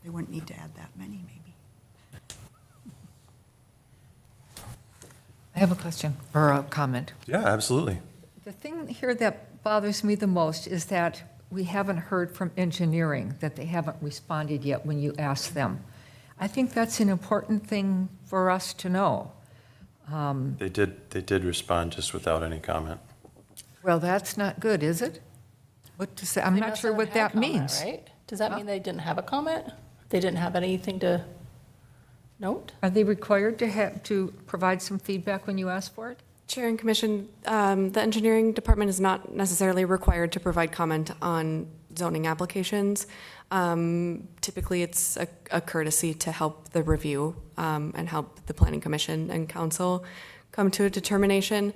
They wouldn't need to add that many, maybe. I have a question or a comment. Yeah, absolutely. The thing here that bothers me the most is that we haven't heard from engineering, that they haven't responded yet when you ask them. I think that's an important thing for us to know. They did respond just without any comment. Well, that's not good, is it? What to say? I'm They not must sure have what had that comment, means. Right? Does that mean they didn't have a comment? They didn't have anything to note? Are they required to provide some feedback when you ask for it? Chair and Commission, the engineering department is not necessarily required to provide comment on zoning applications. Typically, it's a courtesy to help the review and help the Planning Commission and Council come to a determination.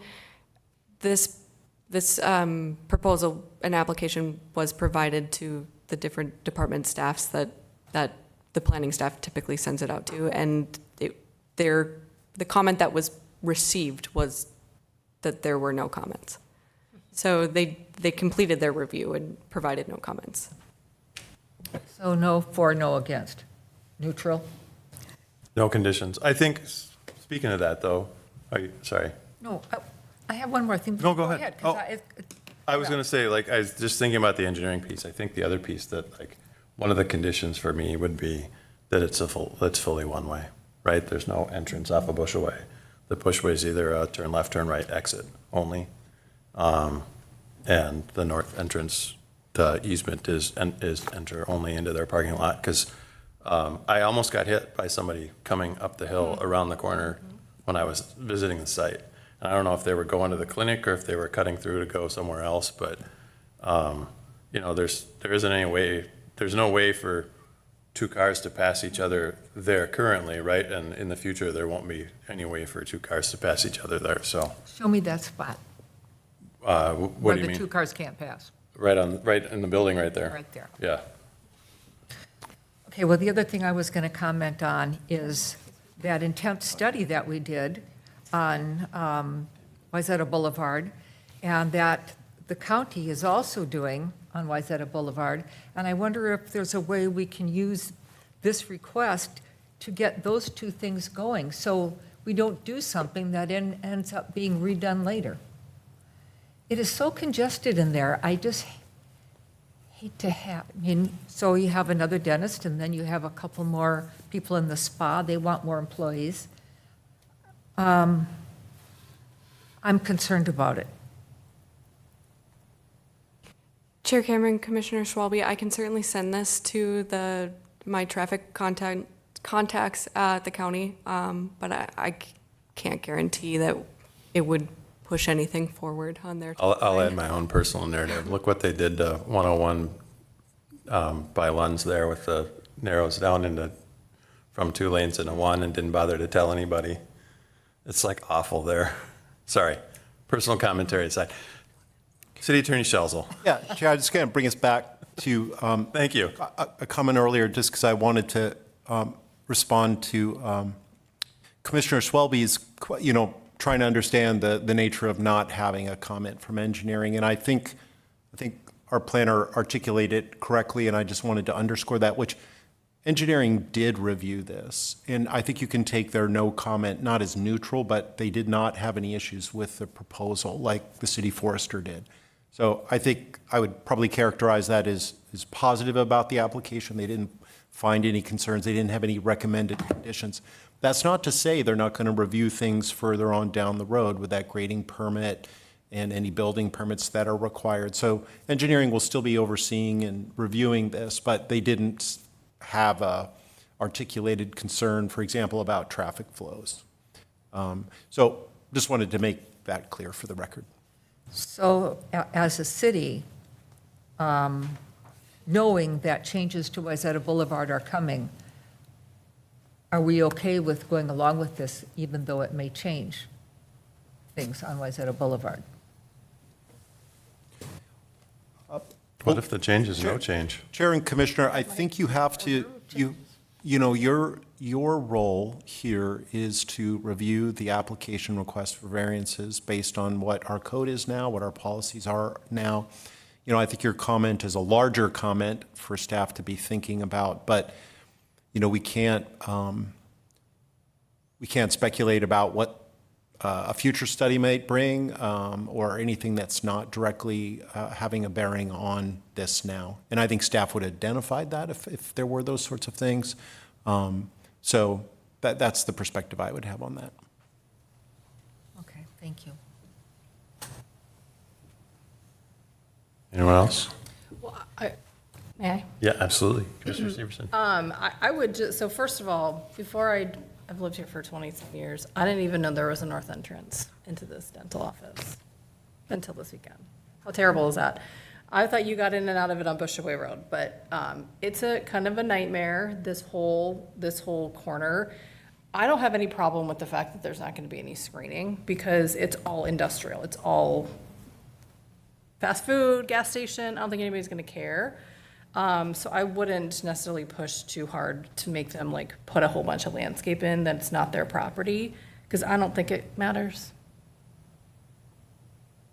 This proposal, an application was provided to the different department staffs that the planning staff typically sends it out to, and the comment that was received was that there were no comments. So they completed their review and provided no comments. So no for, no against. Neutral? No conditions. I think, speaking of that, though, sorry. No, I have one more thing. No, go ahead. 'cause I was going to say, like, I was just thinking about the engineering piece. I think the other piece that, like, one of the conditions for me would be that it's fully one-way, right? There's no entrance off of Bushaway. The Bushway is either a turn left, turn right, exit only. And the north entrance, the easement is enter only into their parking lot. Because I almost got hit by somebody coming up the hill around the corner when I was visiting the site. And I don't know if they were going to the clinic or if they were cutting through to go somewhere else, but, you know, there isn't any way, there's no way for two cars to pass each other there currently, right? And in the future, there won't be any way for two cars to pass each other there, so. Show me that spot What where do you the two mean? cars can't pass. Right in the building right there. Right there. Yeah. Okay, well, the other thing I was going to comment on is that intent study that we did on Wayzata Boulevard, and that the county is also doing on Wayzata Boulevard. And I wonder if there's a way we can use this request to get those two things going, so we don't do something that ends up being redone later. It is so congested in there, I just hate to have, I mean, so you have another dentist, and then you have a couple more people in the spa, they want more employees. I'm concerned about it. Chair Cameron, Commissioner Schwalbe, I can certainly send this to my traffic contacts at the county, but I can't guarantee that it would push anything forward on their. I'll add my own personal narrative. Look what they did to 101 by Lunds there with the narrows down into from 2 lanes into 1 and didn't bother to tell anybody. It's like awful there. Sorry, personal commentary aside. City Attorney Shelzel. Yeah, Chair, I'm just going to bring us back to Thank you. a comment earlier, just because I wanted to respond to Commissioner Swelby's, trying to understand the nature of not having a comment from engineering. And I think our planner articulated it correctly, and I just wanted to underscore that, which engineering did review this. And I think you can take their no comment not as neutral, but they did not have any issues with the proposal like the city forester did. So I think I would probably characterize that as positive about the application. They didn't find any concerns. They didn't have any recommended conditions. That's not to say they're not going to review things further on down the road with that grading permit and any building permits that are required. So engineering will still be overseeing and reviewing this, but they didn't have a articulated concern, for example, about traffic flows. So just wanted to make that clear for the record. So as a city, knowing that changes to Wayzata Boulevard are coming, are we okay with going along with this, even though it may change things on Wayzata Boulevard? What if the change is no change? Chair and Commissioner, I think you have to, your role here is to review the application request for variances based on what our code is now, what our policies are now. I think your comment is a larger comment for staff to be thinking about, but, we can't speculate about what a future study might bring, or anything that's not directly having a bearing on this now. And I think staff would have identified that if there were those sorts of things. So that's the perspective I would have on that. Okay, thank you. Anyone else? May I? Yeah, absolutely. Commissioner Severson. I would just, so first of all, I've lived here for 20-some years. I didn't even know there was a north entrance into this dental office until this weekend. How terrible is that? I thought you got in and out of it on Bushaway Road, but it's a kind of a nightmare, this whole corner. I don't have any problem with the fact that there's not going to be any screening because it's all industrial. It's all fast food, gas station. I don't think anybody's going to care. So I wouldn't necessarily push too hard to make them like put a whole bunch of landscape in that's not their property, because I don't think it matters.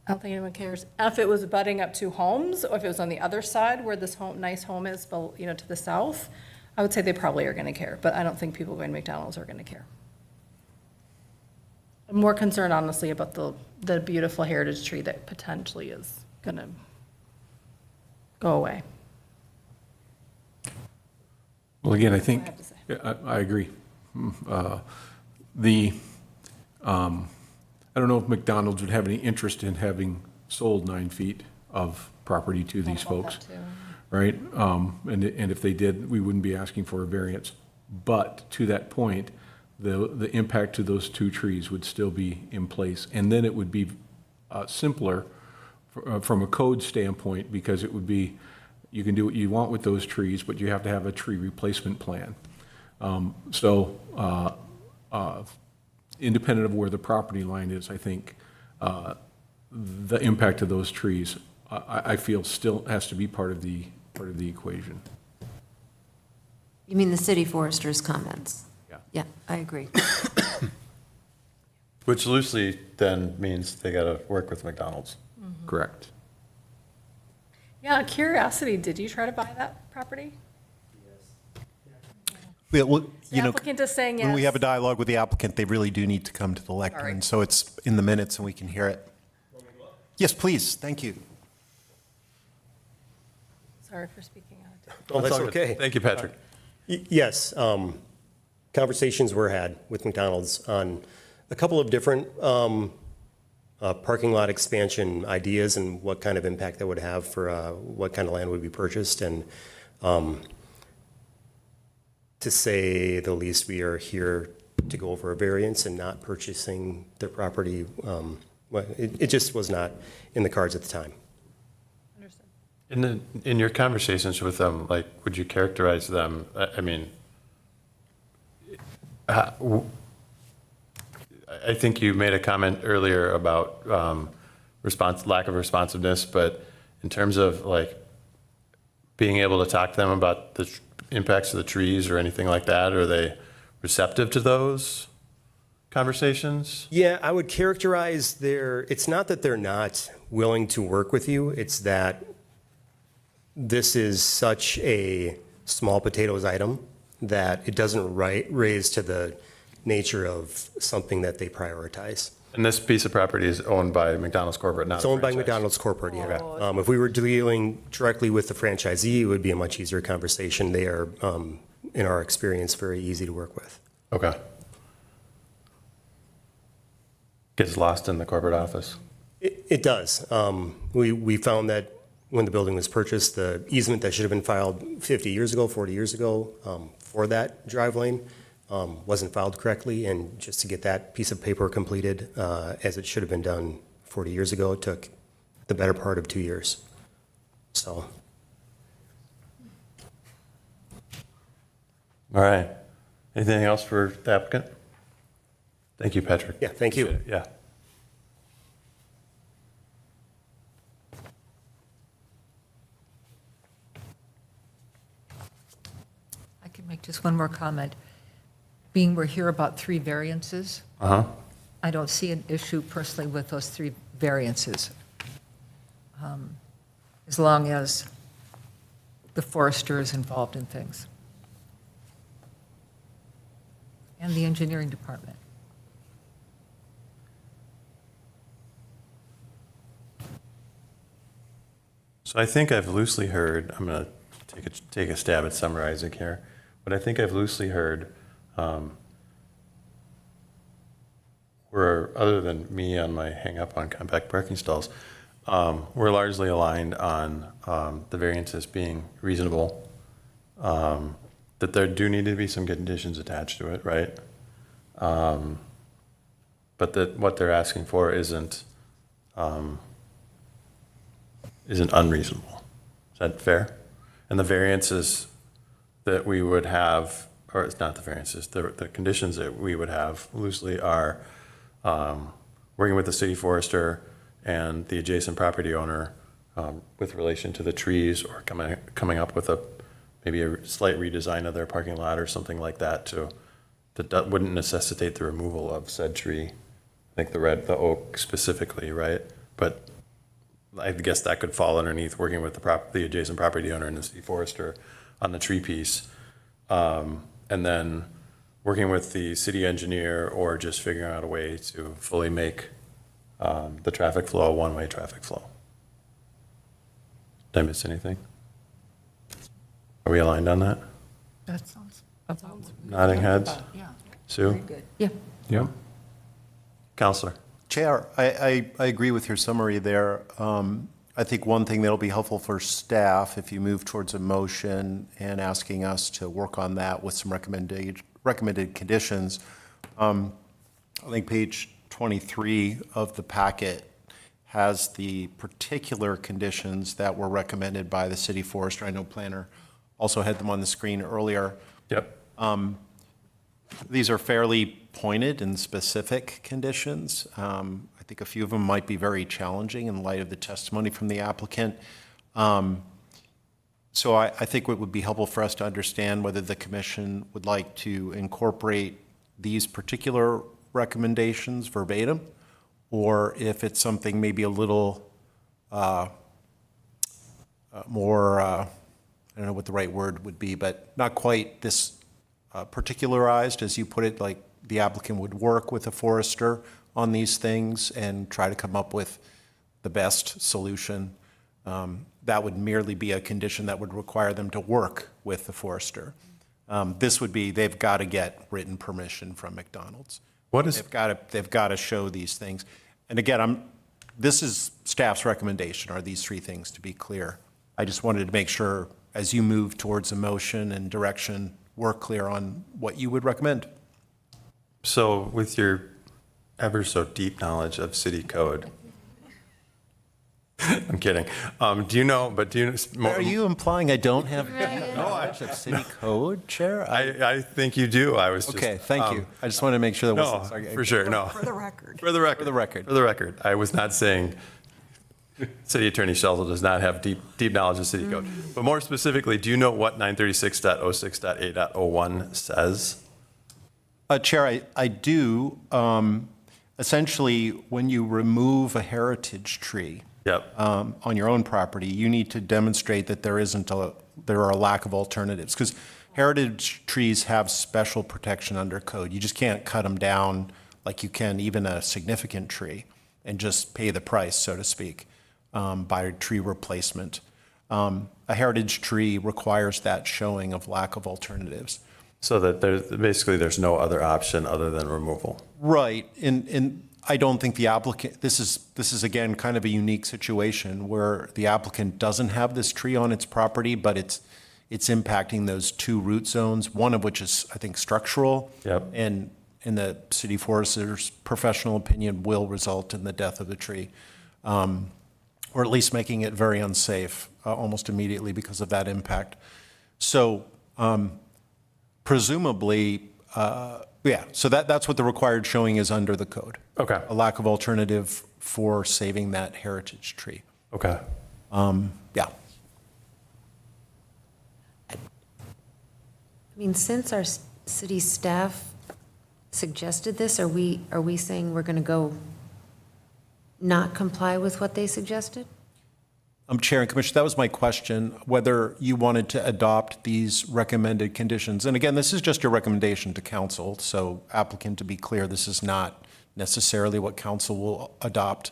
I don't think anyone cares. If it was butting up two homes, or if it was on the other side where this nice home is, to the south, I would say they probably are going to care, but I don't think people going to McDonald's are going to care. I'm more concerned, honestly, about the beautiful heritage tree that potentially is going to go away. Well, again, I think, I have to say. yeah, I agree. I don't know if McDonald's would have any interest in having sold 9 feet of property to these Thought about folks, that, too. right? And if they did, we wouldn't be asking for a variance. But to that point, the impact to those 2 trees would still be in place. And then it would be simpler from a code standpoint, because it would be, you can do what you want with those trees, but you have to have a tree replacement plan. Independent of where the property line is, I think the impact of those trees, I feel still has to be part of the equation. You mean the city forester's comments? Yeah. Yeah, I agree. Which loosely then means they got to work with McDonald's. Correct. Yeah, curiosity, did you try to buy that property? Yeah, well, The applicant is saying yes. when we have a dialogue with the applicant, they really do need to come to the lectern, so it's in the minutes and we can hear it. Yes, please, thank you. Sorry for speaking out. Oh, that's all good. okay. Thank you, Patrick. Yes, conversations were had with McDonald's on a couple of different parking lot expansion ideas and what kind of impact that would have for what kind of land would be purchased. And to say the least, we are here to go over a variance and not purchasing their property. It just was not in the cards at the time. Understood. In your conversations with them, like, would you characterize them, I mean, I think you made a comment earlier about lack of responsiveness, but in terms of like being able to talk to them about the impacts of the trees or anything like that, are they receptive to those conversations? Yeah, I would characterize it's not that they're not willing to work with you, it's that this is such a small potatoes item that it doesn't raise to the nature of something that they prioritize. And this piece of property is owned by McDonald's corporate, not It's a owned by franchise. McDonald's corporate, yeah. If we were dealing directly with the franchisee, it would be a much easier conversation. They are, in our experience, very easy to work with. Okay. Gets lost in the corporate office. It does. We found that when the building was purchased, the easement that should have been filed 50 years ago, 40 years ago, for that drive lane, wasn't filed correctly, and just to get that piece of paper completed, as it should have been done 40 years ago, it took the better part of 2 years. So, All right. Anything else for the applicant? Thank you, Patrick. yeah, thank you. Appreciate it. Yeah. I can make just one more comment. Being we're here about 3 variances, Uh-huh. I don't see an issue personally with those 3 variances. As long as the forester is involved in things. And the engineering department. So I think I've loosely heard, I'm going to take a stab at summarizing here, but I think I've loosely heard, other than me on my hang up on compact parking stalls, we're largely aligned on the variances being reasonable, that there do need to be some conditions attached to it, right? But that what they're asking for isn't unreasonable. Is that fair? And the variances that we would have, or it's not the variances, the conditions that we would have loosely are working with the city forester and the adjacent property owner with relation to the trees, or coming up with maybe a slight redesign of their parking lot or something like that that wouldn't necessitate the removal of said tree. I think the oak specifically, right? But I guess that could fall underneath working with the adjacent property owner and the city forester on the tree piece. And then working with the city engineer, or just figuring out a way to fully make the traffic flow a one-way traffic flow. Did I miss anything? Are we aligned on that? That sounds about. Nodding heads? Yeah. Sue? Very good. Yeah. Yeah. Counselor? Chair, I agree with your summary there. I think one thing that'll be helpful for staff, if you move towards a motion and asking us to work on that with some recommended conditions, I think page 23 of the packet has the particular conditions that were recommended by the city forester. I know planner also had them on the screen earlier. Yep. These are fairly pointed and specific conditions. I think a few of them might be very challenging in light of the testimony from the applicant. So I think it would be helpful for us to understand whether the commission would like to incorporate these particular recommendations verbatim, or if it's something maybe a little more, I don't know what the right word would be, but not quite this particularized, as you put it, like the applicant would work with a forester on these things and try to come up with the best solution. That would merely be a condition that would require them to work with the forester. This would be, they've got to get written permission from McDonald's. They've got to show these things. And again, this is staff's recommendation, are these three things, to be clear. I just wanted to make sure, as you move towards a motion and direction, we're clear on what you would recommend. So with your ever so deep knowledge of city code, I'm kidding. Do you know? Are you implying I don't have knowledge of city code, Chair? I think you do. I was just. Okay, thank you. I just wanted to make sure that No, wasn't. for sure, no. For the record. For the record. For the record. For the record. I was not saying City Attorney Shelzel does not have deep knowledge of city code. But more specifically, do you know what 936.06.8.01 says? Chair, I do. Essentially, when you remove a heritage tree Yep. on your own property, you need to demonstrate that there are a lack of alternatives, because heritage trees have special protection under code. You just can't cut them down like you can even a significant tree and just pay the price, so to speak, by tree replacement. A heritage tree requires that showing of lack of alternatives. So that there's no other option other than removal. Right, and I don't think the applicant, this is again kind of a unique situation where the applicant doesn't have this tree on its property, but it's impacting those two root zones, one of which is, I think, structural. Yep. And in the city forester's professional opinion, will result in the death of the tree, or at least making it very unsafe almost immediately because of that impact. So presumably, so that's what the required showing is under the code. Okay. A lack of alternative for saving that heritage tree. Okay. Yeah. I mean, since our city staff suggested this, are we saying we're going to go not comply with what they suggested? Chair and Commissioner, that was my question, whether you wanted to adopt these recommended conditions. And again, this is just your recommendation to council, so applicant, to be clear, this is not necessarily what council will adopt.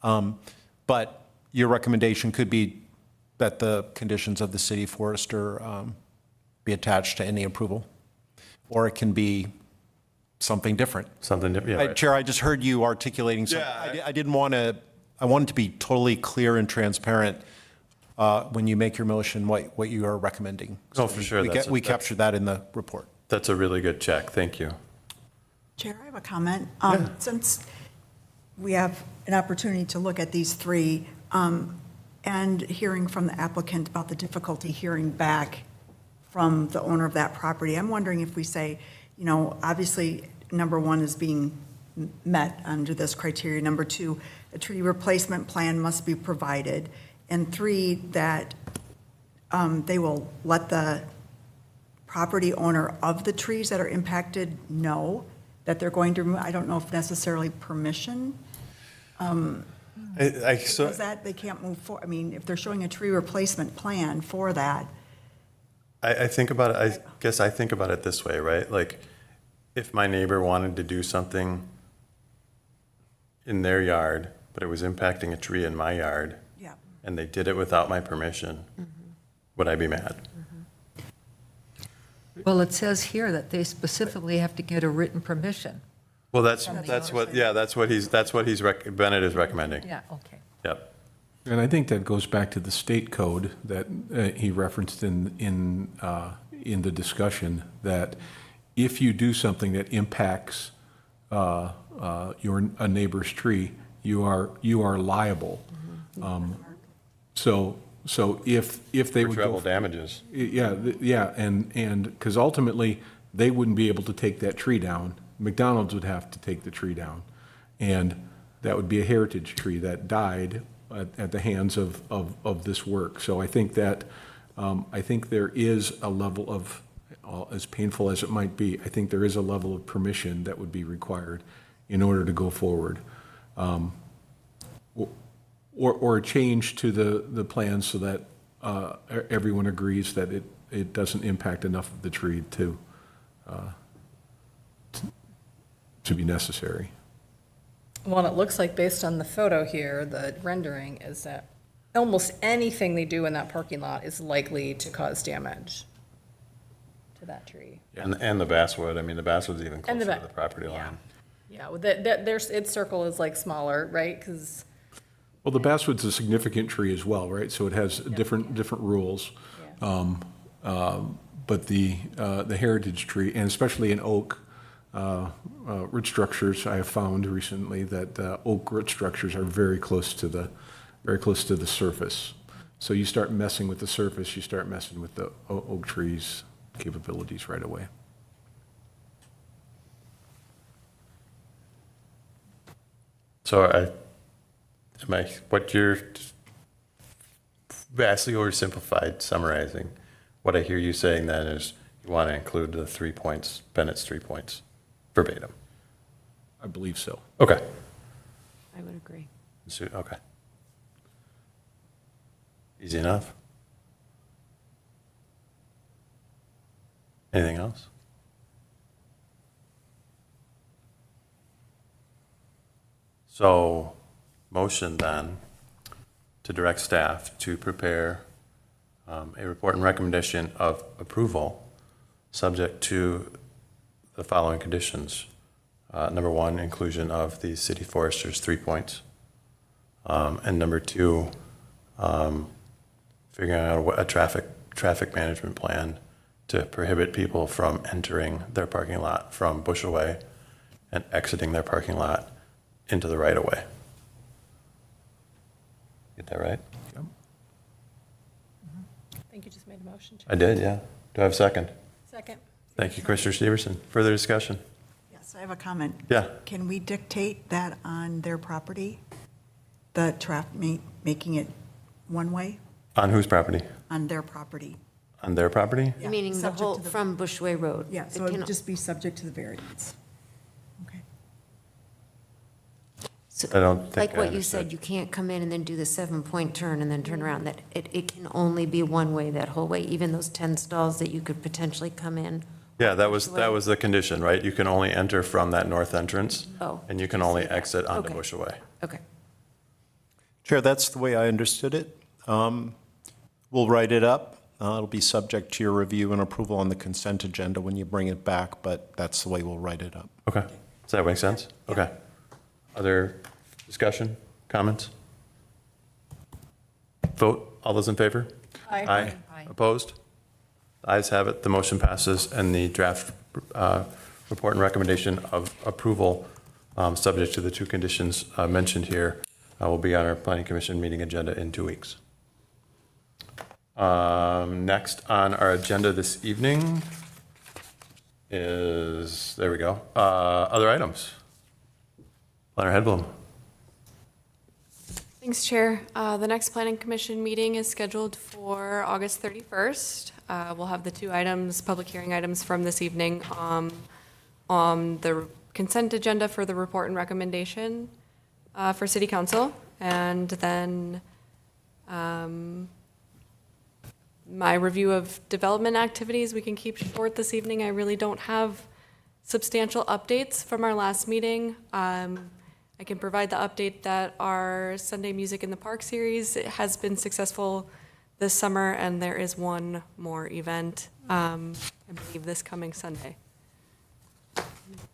But your recommendation could be that the conditions of the city forester be attached to any approval. Or it can be something different. Something, yeah, right. Chair, I just heard you articulating something. Yeah, I didn't want to, I wanted to be totally clear and transparent when you make your motion, what you are recommending. Oh, for sure. We captured that in the report. That's a really good check. Thank you. Chair, I have a comment. Since we have an opportunity to look at these three, and hearing from the applicant about the difficulty hearing back from the owner of that property, I'm wondering if we say, you know, obviously, number one is being met under this criteria. Number two, a tree replacement plan must be provided. And three, that they will let the property owner of the trees that are impacted know that they're going to remove. I don't know if necessarily permission. Because that, they can't move forward. I mean, if they're showing a tree replacement plan for that. I think about it, I guess I think about it this way, right? Like, if my neighbor wanted to do something in their yard, but it was impacting a tree in my yard, Yeah. and they did it without my permission, would I be mad? Well, it says here that they specifically have to get a written permission. Well, that's what, yeah, that's what Bennett is recommending. Yeah, okay. Yep. And I think that goes back to the state code that he referenced in the discussion, that if you do something that impacts a neighbor's tree, you are liable. So if they For would treble go, damages. yeah, and because ultimately they wouldn't be able to take that tree down. McDonald's would have to take the tree down, and that would be a heritage tree that died at the hands of this work. So I think that, I think there is a level of, as painful as it might be, I think there is a level of permission that would be required in order to go forward. Or a change to the plan so that everyone agrees that it doesn't impact enough of the tree to be necessary. Well, it looks like based on the photo here, the rendering is that almost anything they do in that parking lot is likely to cause damage to that tree. And the basswood, I mean, the basswood's even And the closer to ba- the property yeah. line. Yeah, well, its circle is like smaller, right? Because, Well, the basswood's a significant tree as well, right? So it has different rules. But the heritage tree, and especially in oak, root structures, I have found recently that oak root structures are very close to the surface. So you start messing with the surface, you start messing with the oak tree's capabilities right away. So what you're vastly oversimplified summarizing, what I hear you saying then is you want to include the 3 points, Bennett's 3 points, verbatim. I believe so. Okay. I would agree. Okay. Easy enough. Anything else? So, motion then to direct staff to prepare a report and recommendation of approval, subject to the following conditions. Number one, inclusion of the city forester's 3 points. And number two, figuring out a traffic management plan to prohibit people from entering their parking lot from Bushaway and exiting their parking lot into the right-of-way. Get that right? I think you just made a motion. I did, yeah. Do I have a second? Second. Thank you, Commissioner Steverson. Further discussion? Yes, I have a comment. Yeah. Can we dictate that on their property? The making it one way On whose property? on their property? On their property? Yeah, Meaning the subject whole, to the- from Bushaway Road. Yeah, so It it can- would just be subject to the variance. Okay. so I don't think Like I what you understood. said, you can't come in and then do the 7-point turn and then turn around. That it can only be one way that whole way, even those 10 stalls that you could potentially come in. Yeah, that was the condition, right? You can only enter from that north entrance. Oh, And you can only exit onto Okay. Bushaway. Okay. Chair, that's the way I understood it. We'll write it up. It'll be subject to your review and approval on the consent agenda when you bring it back, but that's the way we'll write it up. Okay. Does that make sense? Okay. Other discussion, comments? Vote. All those in favor? Aye. Aye. Opposed? Ayes have it. The motion passes, and the draft report and recommendation of approval, subject to the two conditions mentioned here, will be on our Planning Commission meeting agenda in 2 weeks. Next on our agenda this evening is, there we go, other items. Planner Hedblum. Thanks, Chair. The next Planning Commission meeting is scheduled for August 31st. We'll have the two items, public hearing items from this evening on the consent agenda for the report and recommendation for City Council. And then my review of development activities, we can keep short this evening. I really don't have substantial updates from our last meeting. I can provide the update that our Sunday Music in the Park series has been successful this summer, and there is one more event, I believe this coming Sunday.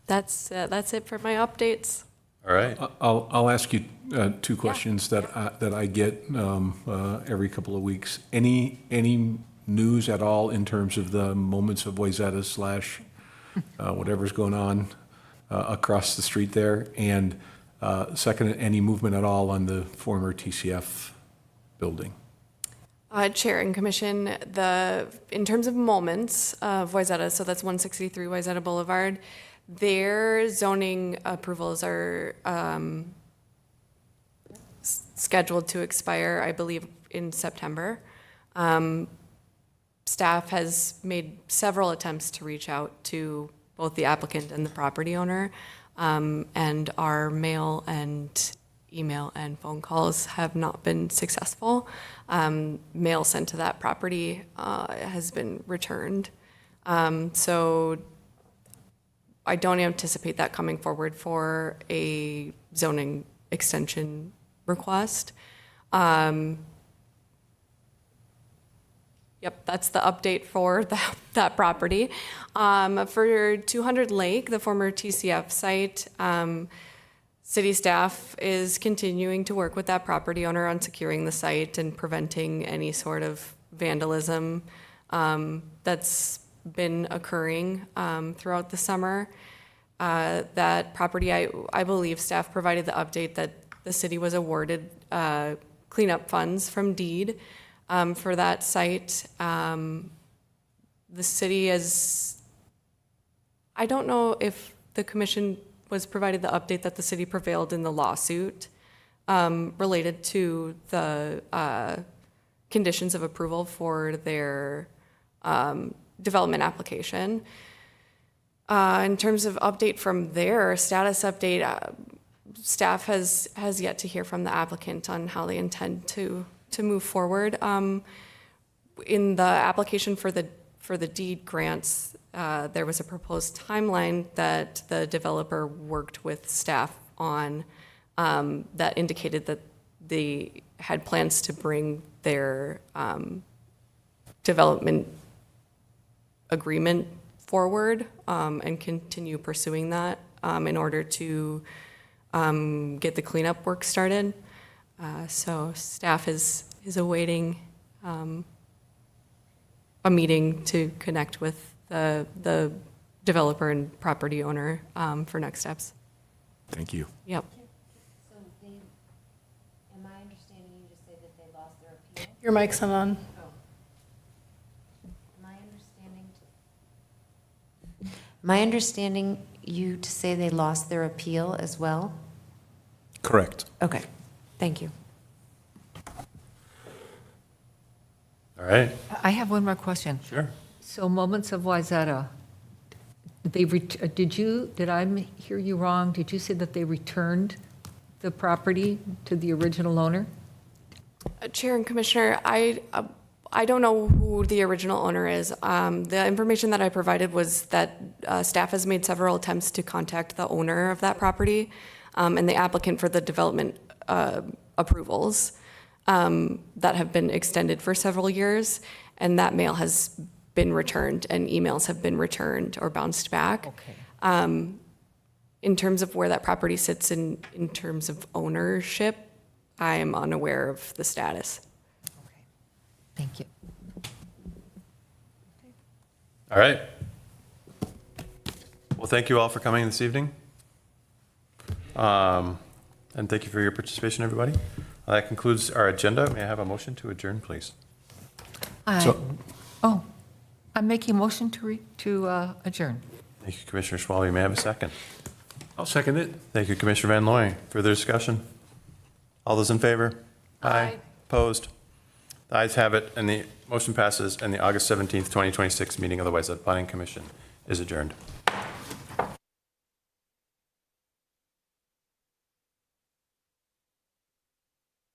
That's it for my updates. All right. I'll ask you two questions that I get every couple of weeks. Any news at all in terms of the Moments of Wayzata slash whatever's going on across the street there? And second, any movement at all on the former TCF building? Chair and Commission, in terms of Moments of Wayzata, so that's 163 Wayzata Boulevard, their zoning approvals are scheduled to expire, I believe, in September. Staff has made several attempts to reach out to both the applicant and the property owner, and our mail and email and phone calls have not been successful. Mail sent to that property has been returned. So I don't anticipate that coming forward for a zoning extension request. Yep, that's the update for that property. For 200 Lake, the former TCF site, city staff is continuing to work with that property owner on securing the site and preventing any sort of vandalism that's been occurring throughout the summer. That property, I believe staff provided the update that the city was awarded cleanup funds from deed for that site. The city is, I don't know if the commission was provided the update that the city prevailed in the lawsuit related to the conditions of approval for their development application. In terms of update from their status update, staff has yet to hear from the applicant on how they intend to move forward. In the application for the deed grants, there was a proposed timeline that the developer worked with staff on that indicated that they had plans to bring their development agreement forward and continue pursuing that in order to get the cleanup work started. So staff is awaiting a meeting to connect with the developer and property owner for next steps. Thank you. Yep. So am I understanding you to say that they lost their appeal? Your mic's not on. Am I understanding you to say they lost their appeal as well? Correct. Okay, thank you. All right. I have one more question. Sure. So Moments of Wayzata, did I hear you wrong? Did you say that they returned the property to the original owner? Chair and Commissioner, I don't know who the original owner is. The information that I provided was that staff has made several attempts to contact the owner of that property and the applicant for the development approvals. that have been extended for several years, and that mail has been returned and emails have been returned or bounced back. Okay. In terms of where that property sits in terms of ownership, I am unaware of the status. Okay. Thank you. All right. Well, thank you all for coming this evening. And thank you for your participation, everybody. That concludes our agenda. May I have a motion to adjourn, please? I'm making a motion to adjourn. Thank you, Commissioner Schwalbe. May I have a second? I'll second it. Thank you, Commissioner Van Looy. Further discussion? All those in favor? Aye. Opposed? The ayes have it, and the motion passes, and the August 17th, 2026 meeting of the Wayzata Planning Commission is adjourned.